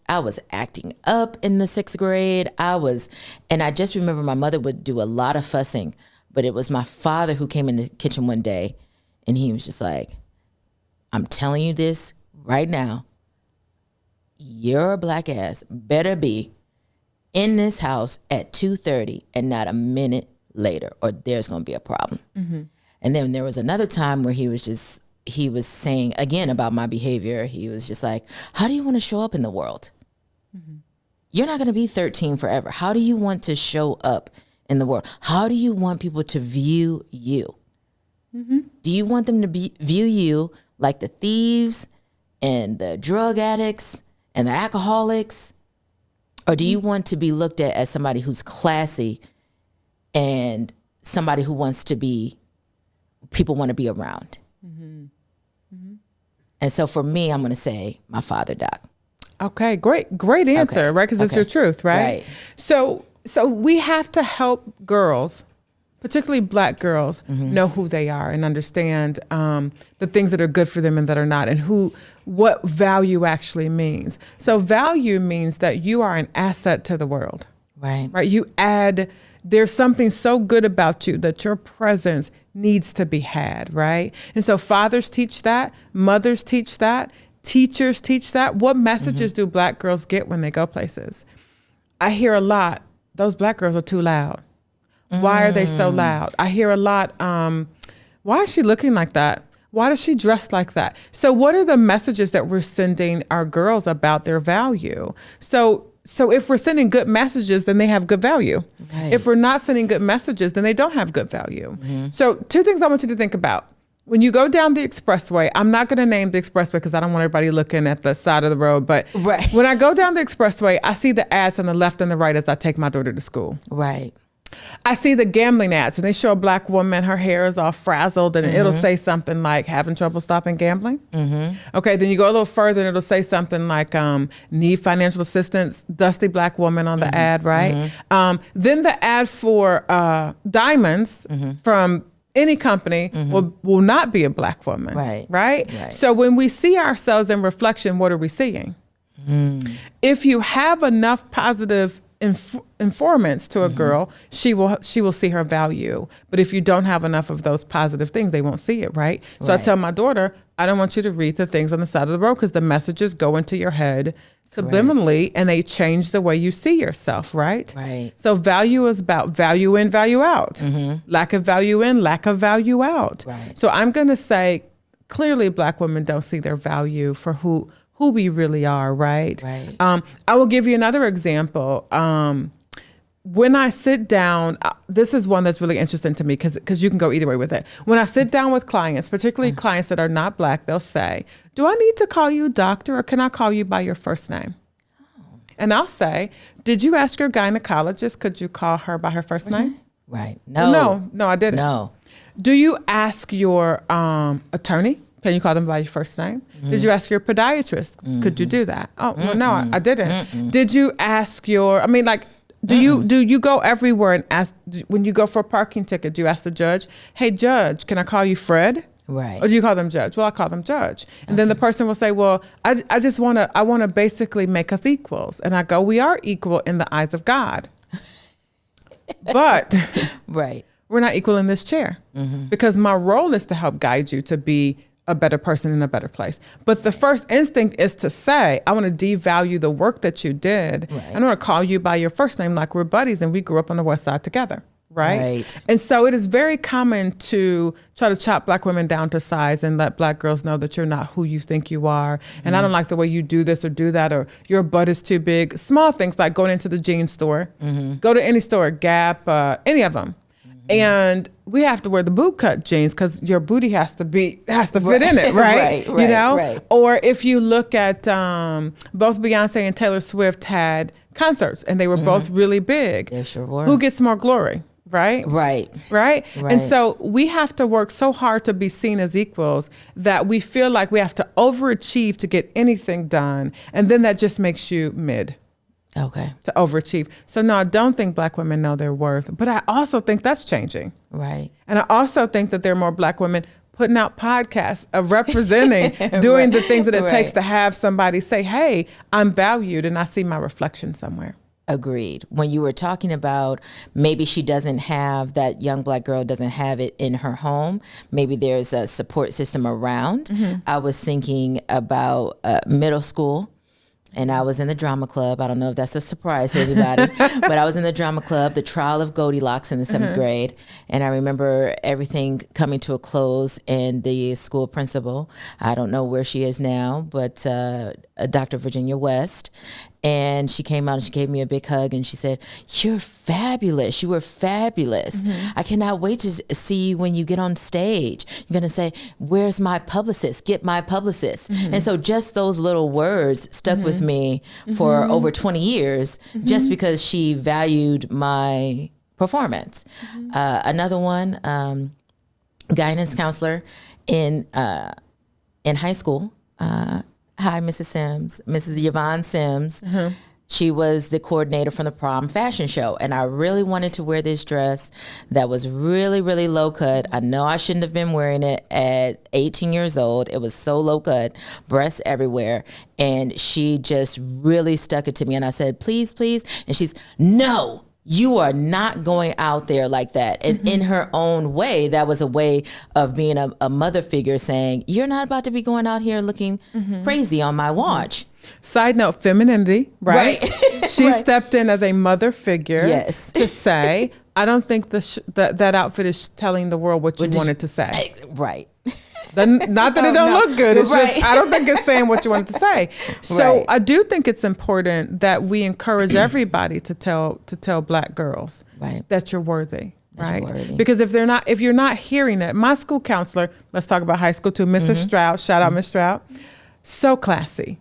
acting up in the 6th grade. And I just remember my mother would do a lot of fussing, but it was my father who came in the kitchen one day, and he was just like, I'm telling you this right now. Your black ass better be in this house at 2:30 and not a minute later, or there's going to be a problem. And then there was another time where he was saying again about my behavior. He was just like, how do you want to show up in the world? You're not going to be 13 forever. How do you want to show up in the world? How do you want people to view you? Do you want them to view you like the thieves and the drug addicts and the alcoholics? Or do you want to be looked at as somebody who's classy and somebody who people want to be around? And so for me, I'm going to say my father, Doc. Okay, great answer, right? Because it's your truth, right? So we have to help girls, particularly Black girls, know who they are and understand the things that are good for them and that are not, and what value actually means. So value means that you are an asset to the world, right? There's something so good about you that your presence needs to be had, right? And so fathers teach that, mothers teach that, teachers teach that. What messages do Black girls get when they go places? I hear a lot, those Black girls are too loud. Why are they so loud? I hear a lot, why is she looking like that? Why does she dress like that? So what are the messages that we're sending our girls about their value? So if we're sending good messages, then they have good value. Right. If we're not sending good messages, then they don't have good value. So 2 things I want you to think about. When you go down the expressway, I'm not going to name the expressway because I don't want everybody looking at the side of the road. But when I go down the expressway, I see the ads on the left and the right as I take my daughter to school. Right. I see the gambling ads and they show a Black woman, her hair is all frazzled and it'll say something like having trouble stopping gambling. Okay, then you go a little further and it'll say something like need financial assistance, dusty Black woman on the ad, right? Then the ad for diamonds from any company will not be a Black woman, right? So when we see ourselves in reflection, what are we seeing? If you have enough positive informants to a girl, she will see her value. But if you don't have enough of those positive things, they won't see it, right? So I tell my daughter, I don't want you to read the things on the side of the road because the messages go into your head subliminally and they change the way you see yourself, right? So value is about value in, value out. Lack of value in, lack of value out. So I'm going to say, clearly Black women don't see their value for who we really are, right? I will give you another example. When I sit down, this is one that's really interesting to me because you can go either way with it. When I sit down with clients, particularly clients that are not Black, they'll say, do I need to call you doctor or can I call you by your first name? And I'll say, did you ask your gynecologist, could you call her by her first name? No, I didn't. No. Do you ask your attorney? Can you call them by your first name? Did you ask your podiatrist? Could you do that? Oh, well, no, I didn't. Did you ask do you go everywhere and ask, when you go for a parking ticket, do you ask the judge, hey, judge, can I call you Fred? Or do you call them judge? Well, I call them judge. And then the person will say, well, I want to basically make us equals. And I go, we are equal in the eyes of God. But we're not equal in this chair because my role is to help guide you to be a better person in a better place. But the first instinct is to say, I want to devalue the work that you did. I don't want to call you by your first name like we're buddies and we grew up on the West Side together. Right? And so it is very common to try to chop Black women down to size and let Black girls know that you're not who you think you are. And I don't like the way you do this or do that, or your butt is too big. Small things like going into the jean store, go to any store, Gap, any of them. And we have to wear the boot cut jeans because your booty has to fit in it, right? You know? Or if you look at both Beyonce and Taylor Swift had concerts and they were both really big. They sure were. Who gets more glory? Right? And so we have to work so hard to be seen as equals that we feel like we have to overachieve to get anything done. And then that just makes you mid. To overachieve. So no, I don't think Black women know their worth, but I also think that's changing. And I also think that there are more Black women putting out podcasts of representing, doing the things that it takes to have somebody say, hey, I'm valued and I see my reflection somewhere. Agreed. When you were talking about maybe she doesn't have, that young Black girl doesn't have it in her home, maybe there's a support system around. I was thinking about middle school. And I was in the drama club. I don't know if that's a surprise to anybody, but I was in the drama club, the trial of Goldilocks in the 7th grade. And I remember everything coming to a close, and the school principal, I don't know where she is now, but Dr. Virginia West. And she came out and she gave me a big hug and she said, "You're fabulous. You were fabulous. I cannot wait to see you when you get on stage. You're going to say, 'Where's my publicist? Get my publicist.'" And so just those little words stuck with me for over 20 years, just because she valued my performance. Another one, guidance counselor in high school. Hi, Mrs. Sims, Mrs. Yvonne Sims. She was the coordinator for the prom fashion show. And I really wanted to wear this dress that was really, really low cut. I know I shouldn't have been wearing it at 18 years old. It was so low cut, breasts everywhere. And she just really stuck it to me. And I said, "Please, please." And she's, "No, you are not going out there like that." And in her own way, that was a way of being a mother figure, saying, "You're not about to be going out here looking crazy on my watch." Side note, femininity, right? She stepped in as a mother figure to say, "I don't think that outfit is telling the world what you wanted to say." Right. Not that it don't look good. It's just, I don't think it's saying what you wanted to say. So I do think it's important that we encourage everybody to tell Black girls that you're worthy. Right. Because if you're not hearing it, my school counselor, let's talk about high school too, Mrs. Stroud, shout out Miss Stroud. So classy.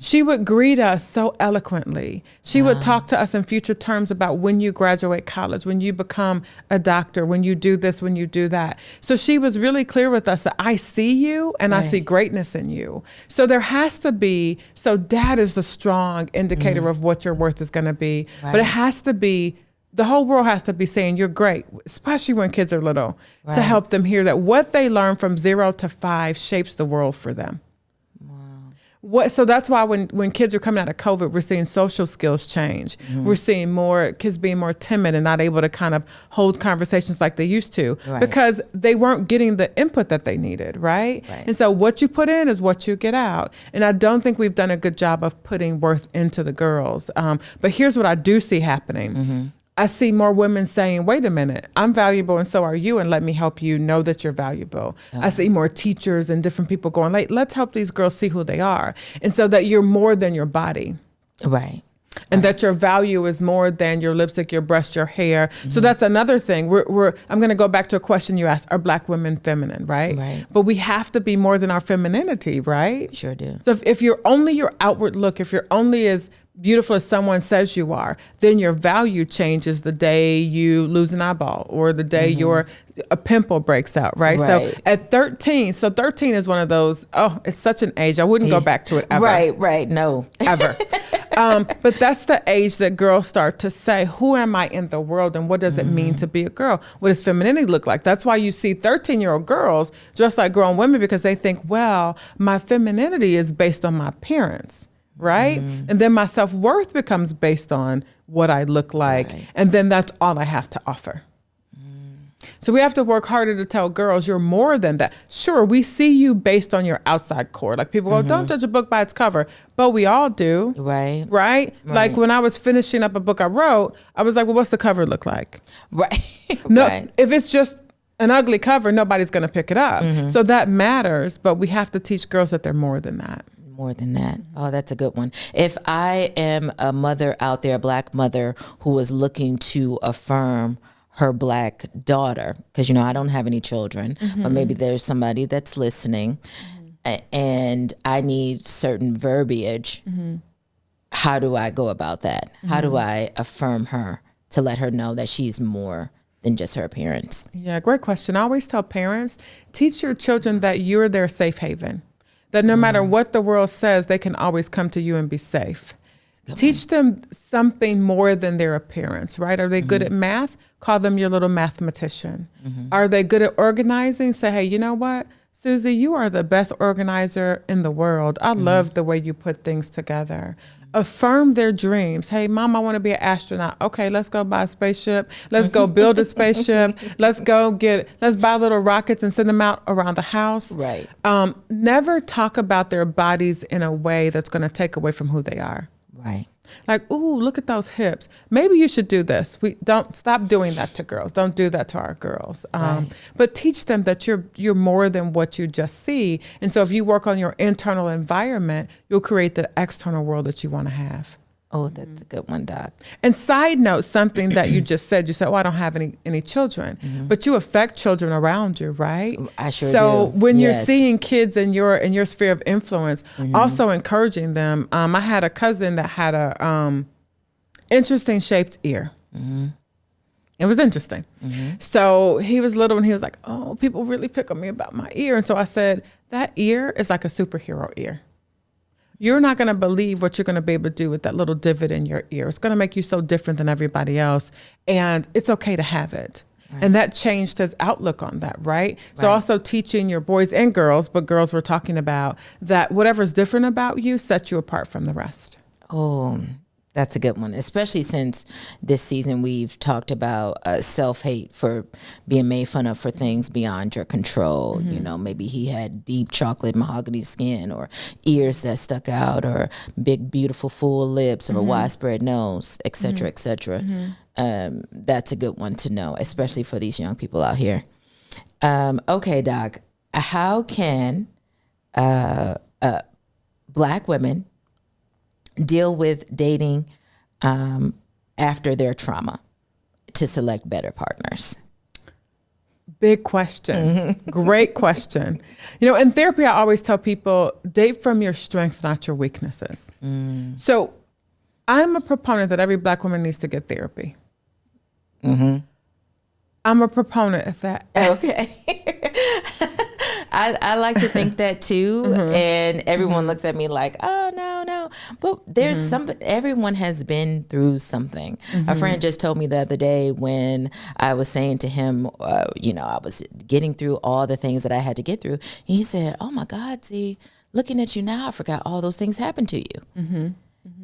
She would greet us so eloquently. She would talk to us in future terms about when you graduate college, when you become a doctor, when you do this, when you do that. So she was really clear with us that I see you and I see greatness in you. So there has to be, so dad is a strong indicator of what your worth is going to be. But it has to be, the whole world has to be saying you're great, especially when kids are little, to help them hear that what they learn from 0 to 5 shapes the world for them. So that's why when kids are coming out of COVID, we're seeing social skills change. We're seeing more kids being more timid and not able to kind of hold conversations like they used to because they weren't getting the input that they needed, right? And so what you put in is what you get out. And I don't think we've done a good job of putting worth into the girls. But here's what I do see happening. I see more women saying, "Wait a minute, I'm valuable and so are you, and let me help you know that you're valuable." I see more teachers and different people going, let's help these girls see who they are. And so that you're more than your body. Right. And that your value is more than your lipstick, your breast, your hair. So that's another thing. I'm going to go back to a question you asked. Are Black women feminine, right? But we have to be more than our femininity, right? Sure do. So if you're only your outward look, if you're only as beautiful as someone says you are, then your value changes the day you lose an eyeball or the day a pimple breaks out, right? So at 13, 13 is one of those, it's such an age. I wouldn't go back to it ever. Right. No. Ever. But that's the age that girls start to say, who am I in the world and what does it mean to be a girl? What does femininity look like? That's why you see 13-year-old girls dressed like grown women because they think, well, my femininity is based on my appearance. Right? And then my self-worth becomes based on what I look like. And then that's all I have to offer. So we have to work harder to tell girls you're more than that. Sure, we see you based on your outside core. Like people go, don't judge a book by its cover. But we all do. Right? Like when I was finishing up a book I wrote, I was like, well, what's the cover look like? If it's just an ugly cover, nobody's going to pick it up. So that matters. But we have to teach girls that they're more than that. More than that. Oh, that's a good one. If I am a mother out there, a Black mother who is looking to affirm her Black daughter, because, I don't have any children, but maybe there's somebody that's listening and I need certain verbiage. How do I go about that? How do I affirm her to let her know that she's more than just her appearance? Yeah, great question. I always tell parents, teach your children that you're their safe haven. That no matter what the world says, they can always come to you and be safe. Teach them something more than their appearance, right? Are they good at math? Call them your little mathematician. Are they good at organizing? Say, hey, you know what? Susie, you are the best organizer in the world. I love the way you put things together. Affirm their dreams. Hey, Mom, I want to be an astronaut. Okay, let's go buy a spaceship. Let's go build a spaceship. Let's buy little rockets and send them out around the house. Right. Never talk about their bodies in a way that's going to take away from who they are. Right. Like, ooh, look at those hips. Maybe you should do this. We don't stop doing that to girls. Don't do that to our girls. Right. But teach them that you're more than what you just see. And so if you work on your internal environment, you'll create the external world that you want to have. Oh, that's a good one, Doc. And side note, something that you just said, oh, I don't have any children, but you affect children around you, right? I sure do. So when you're Yes. seeing kids in your sphere of influence, also encouraging them. I had a cousin that had a interesting shaped ear. It was interesting. So he was little and he was like, oh, people really pick on me about my ear. And so I said, that ear is like a superhero ear. You're not going to believe what you're going to be able to do with that little divot in your ear. It's going to make you so different than everybody else. And it's okay to have it. Right. And that changed his outlook on that, right? So also teaching your boys and girls, but girls we're talking about, that whatever's different about you sets you apart from the rest. Oh, that's a good one, especially since this season we've talked about self-hate for being made fun of for things beyond your control. You know, maybe he had deep chocolate mahogany skin or ears that stuck out or big, beautiful, full lips or a widespread nose, et cetera, et cetera. That's a good one to know, especially for these young people out here. Okay, Doc, how can Black women deal with dating after their trauma to select better partners? Big question. Great question. You know, in therapy, I always tell people, date from your strengths, not your weaknesses. So I'm a proponent that every Black woman needs to get therapy. I'm a proponent of that. Okay. I like to think that too. And everyone looks at me like, oh, no. But there's something, everyone has been through something. A friend just told me the other day when I was saying to him, you know, I was getting through all the things that I had to get through. He said, oh my God, see, looking at you now, I forgot all those things happened to you. And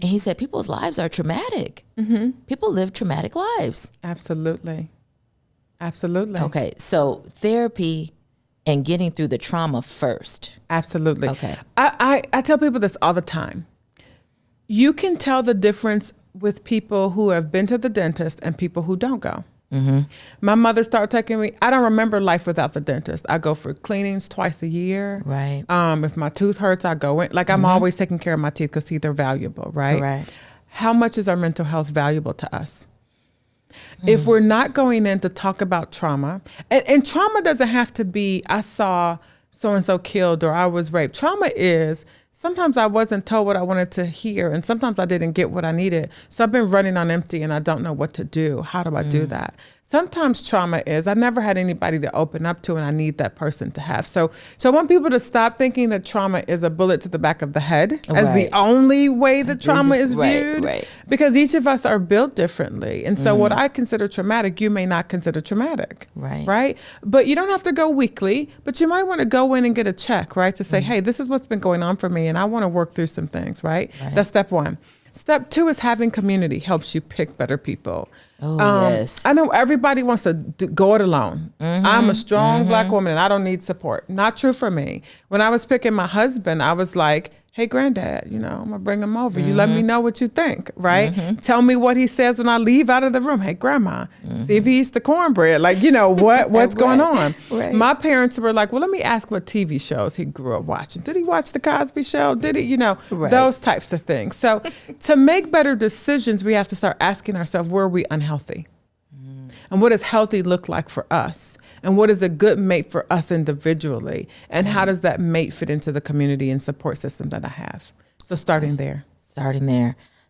he said, people's lives are traumatic. People live traumatic lives. Absolutely. Absolutely. Okay. So therapy and getting through the trauma first. Absolutely. Okay. I tell people this all the time. You can tell the difference with people who have been to the dentist and people who don't go. My mother started taking me, I don't remember life without the dentist. I go for cleanings twice a year. Right. If my tooth hurts, I go in. Like I'm always taking care of my teeth because teeth are valuable, right? Right. How much is our mental health valuable to us? If we're not going in to talk about trauma, and trauma doesn't have to be, I saw so-and-so killed or I was raped. Trauma is, sometimes I wasn't told what I wanted to hear and sometimes I didn't get what I needed. So I've been running on empty and I don't know what to do. How do I do that? Sometimes trauma is, I never had anybody to open up to and I need that person to have. So I want people to stop thinking that trauma is a bullet to the back of the head as the only way that trauma is viewed. Right. Because each of us are built differently. And so what I consider traumatic, you may not consider traumatic. Right. Right? But you don't have to go weekly, but you might want to go in and get a check, right? To say, hey, this is what's been going on for me and I want to work through some things, right? That's step one. Step two is having community helps you pick better people. Oh, yes. I know everybody wants to go it alone. I'm a strong Black woman and I don't need support. Not true for me. When I was picking my husband, I was like, hey, granddad, you know, I'm going to bring him over. You let me know what you think, right? Tell me what he says when I leave out of the room. Hey, grandma, see if he eats the cornbread. Like, you know, what's going on? Right. My parents were like, well, let me ask what TV shows he grew up watching. Did he watch The Cosby Show? Did he, you know, those types of things. So to make better decisions, we have to start asking ourselves, where are we unhealthy? And what does healthy look like for us? And what is a good mate for us individually? And how does that mate fit into the community and support system that I have? So starting there.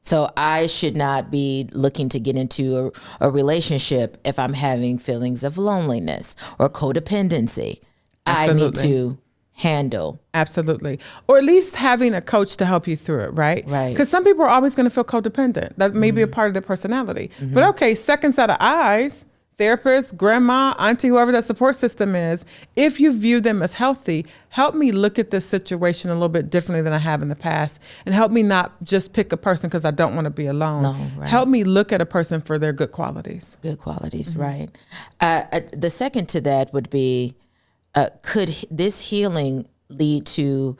So I should not be looking to get into a relationship if I'm having feelings of loneliness or codependency. Absolutely. I need to handle. Absolutely. Or at least having a coach to help you through it, right? Right. Because some people are always going to feel codependent. That may be a part of their personality. But okay, second set of eyes, therapist, grandma, auntie, whoever that support system is, if you view them as healthy, help me look at this situation a little bit differently than I have in the past, and help me not just pick a person because I don't want to be alone. No, right. Help me look at a person for their good qualities. Good qualities, right. The second to that would be, could this healing lead to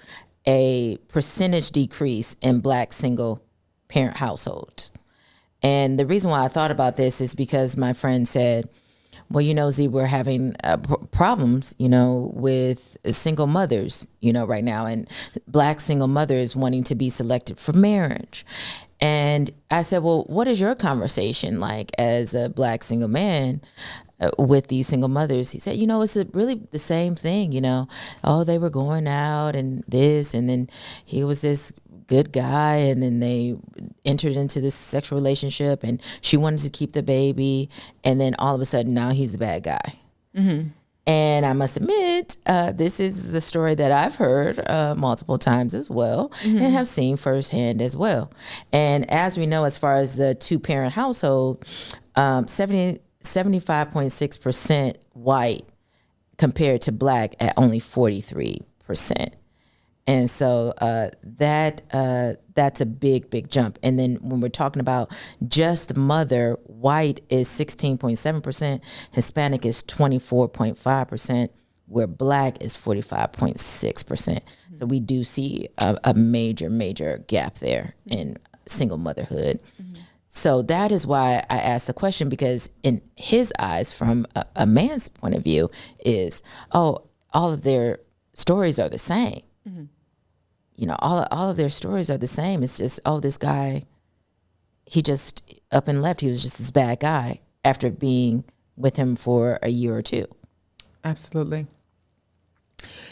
a percentage decrease in Black single parent households? And the reason why I thought about this is because my friend said, well, Z, we're having problems, with single mothers, right now, and Black single mothers wanting to be selected for marriage. And I said, well, what is your conversation like as a Black single man with these single mothers? He said, it's really the same thing, oh, they were going out and this, and then he was this good guy, and then they entered into this sexual relationship, and she wanted to keep the baby, and then all of a sudden now he's a bad guy. Mm-hmm. And I must admit, this is the story that I've heard multiple times as well, and have seen firsthand as well. And as we know, as far as the two-parent household, 75.6% white compared to Black at only 43%. And so that's a big jump. And then when we're talking about just mother, white is 16.7%, Hispanic is 24.5%, where Black is 45.6%. So we do see a major gap there in single motherhood. So that is why I asked the question, because in his eyes, from a man's point of view, is, all of their stories are the same. All of their stories are the same. It's just, this guy, he just up and left. He was just this bad guy after being with him for a year or two. Absolutely.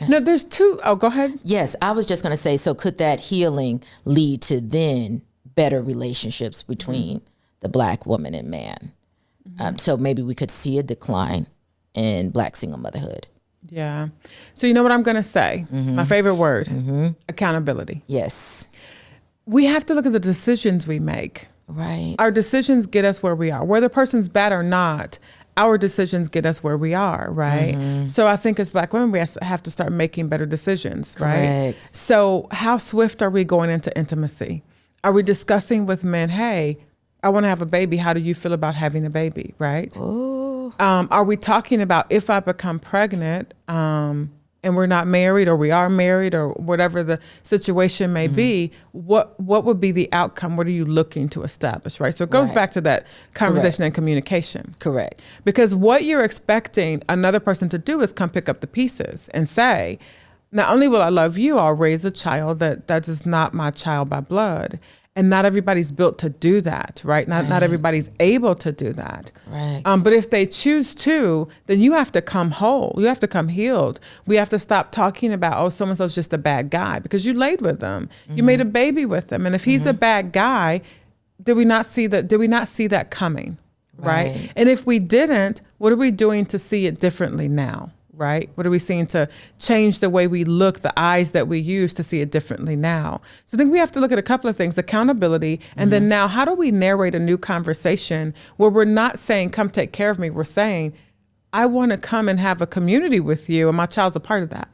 No, there's two. Oh, go ahead. Yes, I was just going to say, so could that healing lead to then better relationships between the Black woman and man? So maybe we could see a decline in Black single motherhood. Yeah. So you know what I'm going to say? My favorite word, accountability. Yes. We have to look at the decisions we make. Right. Our decisions get us where we are. Whether the person's bad or not, our decisions get us where we are, right? So I think as Black women, we have to start making better decisions, right? Correct. So how swift are we going into intimacy? Are we discussing with men, hey, I want to have a baby. How do you feel about having a baby, right? Are we talking about, if I become pregnant and we're not married, or we are married, or whatever the situation may be, what would be the outcome? What are you looking to establish, right? So it goes back to that conversation and communication. Correct. Because what you're expecting another person to do is come pick up the pieces and say, not only will I love you, I'll raise a child that is not my child by blood. And not everybody's built to do that, right? Not everybody's able to do that. Right. But if they choose to, then you have to come whole. You have to come healed. We have to stop talking about, so-and-so's just a bad guy, because you laid with them. You made a baby with them. And if he's a bad guy, did we not see that coming, right? And if we didn't, what are we doing to see it differently now? Right? What are we seeing to change the way we look, the eyes that we use to see it differently now? So I think we have to look at a couple of things, accountability, and then now, how do we narrate a new conversation where we're not saying, come take care of me. We're saying, I want to come and have a community with you, and my child's a part of that.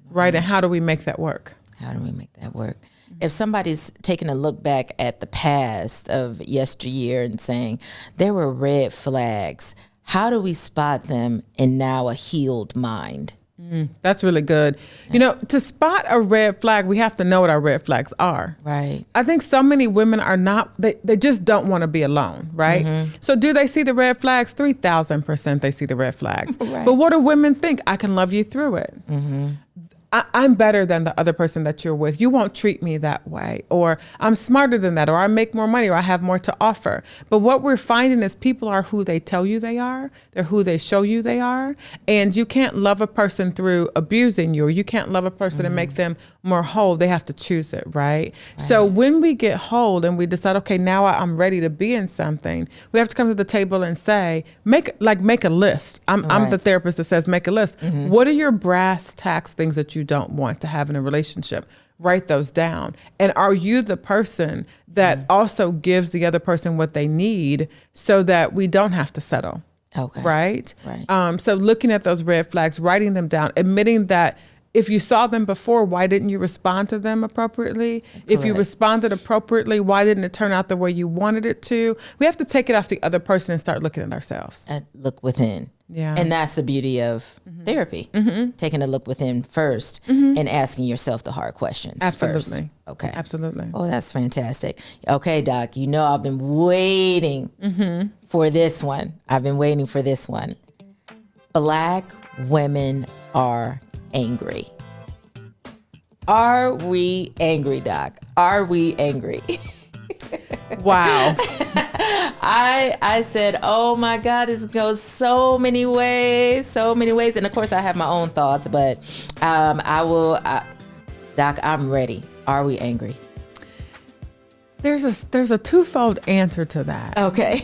Right? And how do we make that work? How do we make that work? If somebody's taking a look back at the past of yesteryear and saying, there were red flags, how do we spot them in now a healed mind? That's really good. To spot a red flag, we have to know what our red flags are. Right. I think so many women are not, they just don't want to be alone, right? So do they see the red flags? 3,000% they see the red flags. Right. But what do women think? I can love you through it. I'm better than the other person that you're with. You won't treat me that way. Or I'm smarter than that. Or I make more money. Or I have more to offer. But what we're finding is people are who they tell you they are. They're who they show you they are. And you can't love a person through abusing you. Or you can't love a person and make them more whole. They have to choose it, right? So when we get whole and we decide, okay, now I'm ready to be in something, we have to come to the table and say, make a list. I'm the therapist that says make a list. What are your brass tacks things that you don't want to have in a relationship? write those down. And are you the person that also gives the other person what they need so that we don't have to settle? Okay. Right? Right. So looking at those red flags, writing them down, admitting that if you saw them before, why didn't you respond to them appropriately? Correct. If you responded appropriately, why didn't it turn out the way you wanted it to? We have to take it off the other person and start looking at ourselves. And look within. Yeah. And that's the beauty of therapy. Taking a look within first and asking yourself the hard questions Absolutely. first. Okay. Absolutely. Oh, that's fantastic. Okay, Doc, you know I've been waiting for this one. I've been waiting for this one. Black women are angry. Are we angry, Doc? Are we angry? Wow. I said, oh my God, this goes so many ways. And of course I have my own thoughts, but Doc, I'm ready. Are we angry? There's a twofold answer to that. Okay.